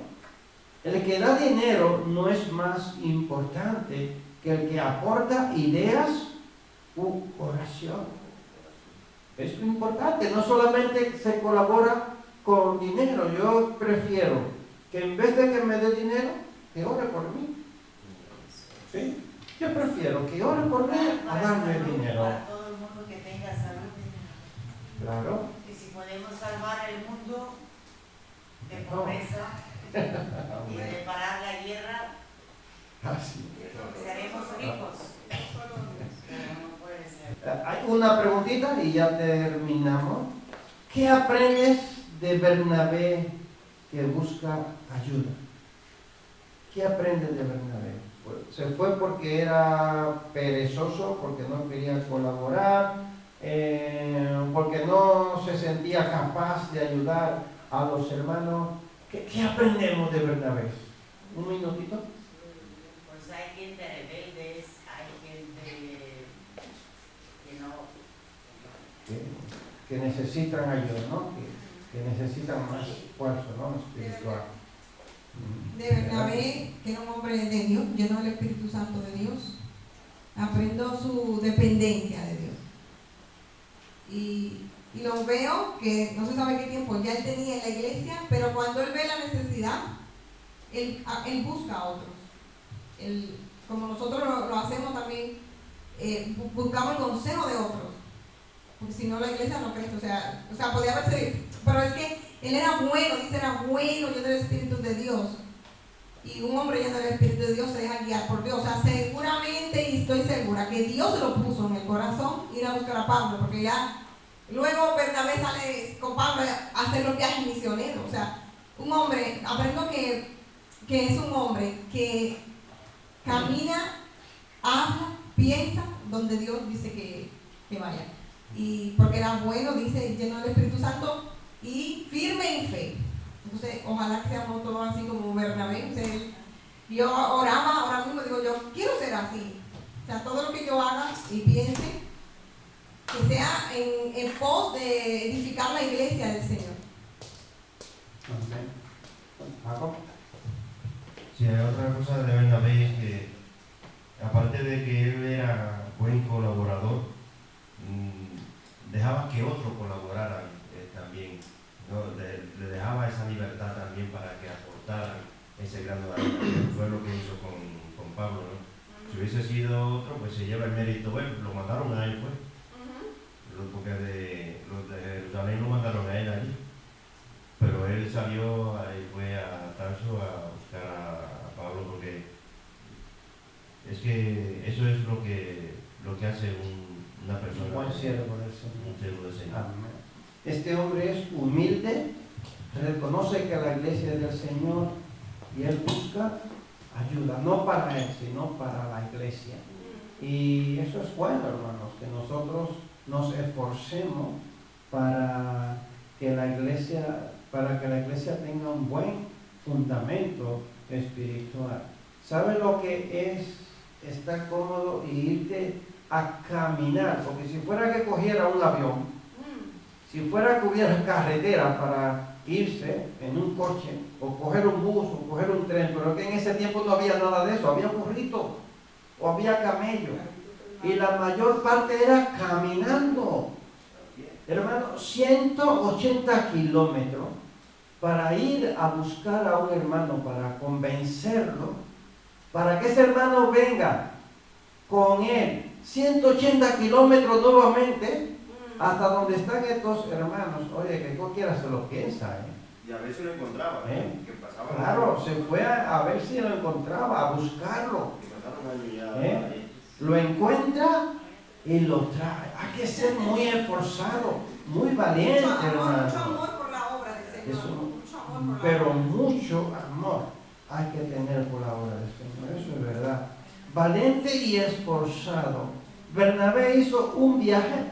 El que da dinero no es más importante que el que aporta ideas u oración. Es importante, no solamente se colabora con dinero. Yo prefiero que en vez de que me dé dinero, que ore por mí. ¿Sí? Yo prefiero que ore por mí a darme salud, dinero. para todo el mundo que tenga salud. Claro. Que si podemos salvar el mundo de pobreza y de parar la guerra, Así. seremos ricos. Pero no puede ser. Hay una preguntita y ya terminamos. ¿Qué aprendes de Bernabé que busca ayuda? ¿Qué aprendes de Bernabé? ¿Se fue porque era perezoso, porque no quería colaborar? porque no se sentía capaz de ayudar a los hermanos. ¿Qué aprendemos de Bernabé? ¿Un minutito? Pues hay gente rebeldes, hay gente que no. Que necesitan ayuda, ¿no? Que necesitan más esfuerzo, ¿no? Espiritual. De Bernabé, que era un hombre de Dios, lleno del Espíritu Santo de Dios, aprendo su dependencia de Dios. Y lo veo que no se sabe qué tiempo ya él tenía en la iglesia, pero cuando él ve la necesidad, él busca a otros. Como nosotros lo hacemos también, buscamos el consejo de otros. Porque si no la iglesia no crece, o sea, podía haberse, pero es que él era bueno, dice, era bueno, lleno del Espíritu de Dios. Y un hombre lleno del Espíritu de Dios se deja guiar por Dios. O sea, seguramente, y estoy segura, que Dios se lo puso en el corazón ir a buscar a Pablo, porque ya luego Bernabé sale con Pablo a hacer los viajes misioneros. O sea, un hombre, aprendo que es un hombre que camina, habla, piensa donde Dios dice que vaya. Y porque era bueno, dice, lleno del Espíritu Santo y firme en fe. Entonces, ojalá que seamos todos así como Bernabé. O sea, yo oraba, ahora mismo digo, yo quiero ser así. O sea, todo lo que yo haga y piense, que sea en pos de edificar la iglesia del Señor. ¿Paco? Sí, otra cosa de Bernabé es que, aparte de que él era buen colaborador, dejaba que otros colaboraran también, ¿no? Le dejaba esa libertad también para que aportaran ese grano de arena. Fue lo que hizo con Pablo, ¿no? Si hubiese sido otro, pues se lleva el mérito. Bueno, lo mandaron a él, pues. Porque los de Jerusalén lo mandaron a él allí. Pero él salió y fue a Tarso a buscar a Pablo, porque es que eso es lo que hace una persona. Un buen siervo del Señor. Un siervo del Señor. Amén. Este hombre es humilde, reconoce que la iglesia es del Señor y él busca ayuda, no para él, sino para la iglesia. Y eso es bueno, hermanos, que nosotros nos esforcemos para que la iglesia tenga un buen fundamento espiritual. ¿Sabe lo que es estar cómodo y irte a caminar? Porque si fuera que cogiera un avión, si fuera que hubiera carretera para irse en un coche, o coger un bus, o coger un tren, pero que en ese tiempo no había nada de eso, había burrito, o había camello, y la mayor parte era caminando. Hermano, 180 kilómetros para ir a buscar a un hermano, para convencerlo, para que ese hermano venga con él 180 kilómetros nuevamente hasta donde están estos hermanos. Oye, que cualquiera se lo piensa, Y a veces lo encontraba, que pasaba. Claro, se fue a ver si lo encontraba, a buscarlo. Que pasaron años ya. Lo encuentra y lo trae. Hay que ser muy esforzado, muy valiente, hermano. Mucho amor por la obra del Señor. Eso, Mucho amor por la pero obra. mucho amor hay que tener por la obra del Señor. Eso es verdad. Valiente y esforzado. Bernabé hizo un viaje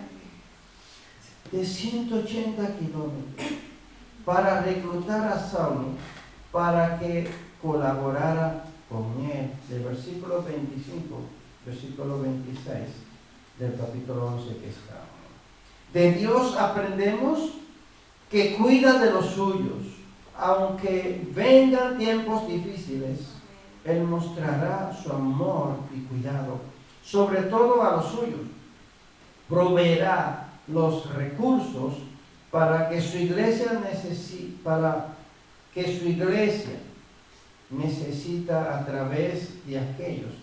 de 180 kilómetros para reclutar a Saulo para que colaborara con él. Del versículo 25, versículo 26 del capítulo 11 que está. De Dios aprendemos que cuida de los suyos. Aunque vengan tiempos difíciles, Él mostrará su amor y cuidado, sobre todo a los suyos. Proveerá los recursos para que su iglesia necesita a través de aquellos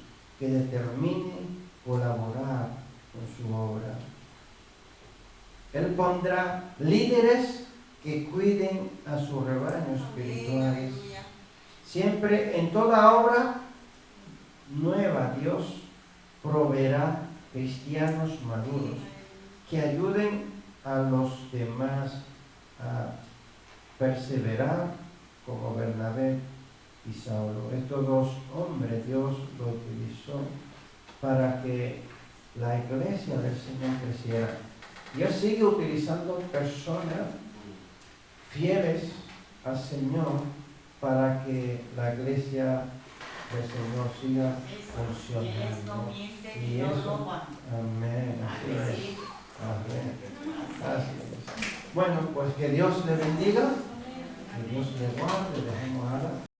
que determinen colaborar con su obra. Él pondrá líderes que cuiden a sus rebaños espirituales. Siempre en toda obra nueva Dios proveerá cristianos maduros que ayuden a los demás a perseverar como Bernabé y Saulo. Estos dos hombres Dios los utilizó para que la iglesia del Señor creciera. Y Él sigue utilizando personas fieles al Señor para que la iglesia del Señor siga Él es funcionando. no miente Y ni no eso, roba. amén, así es. Sí. Amén. Así es. Bueno, pues que Dios le bendiga, que Dios le guarde, dejemos ahora.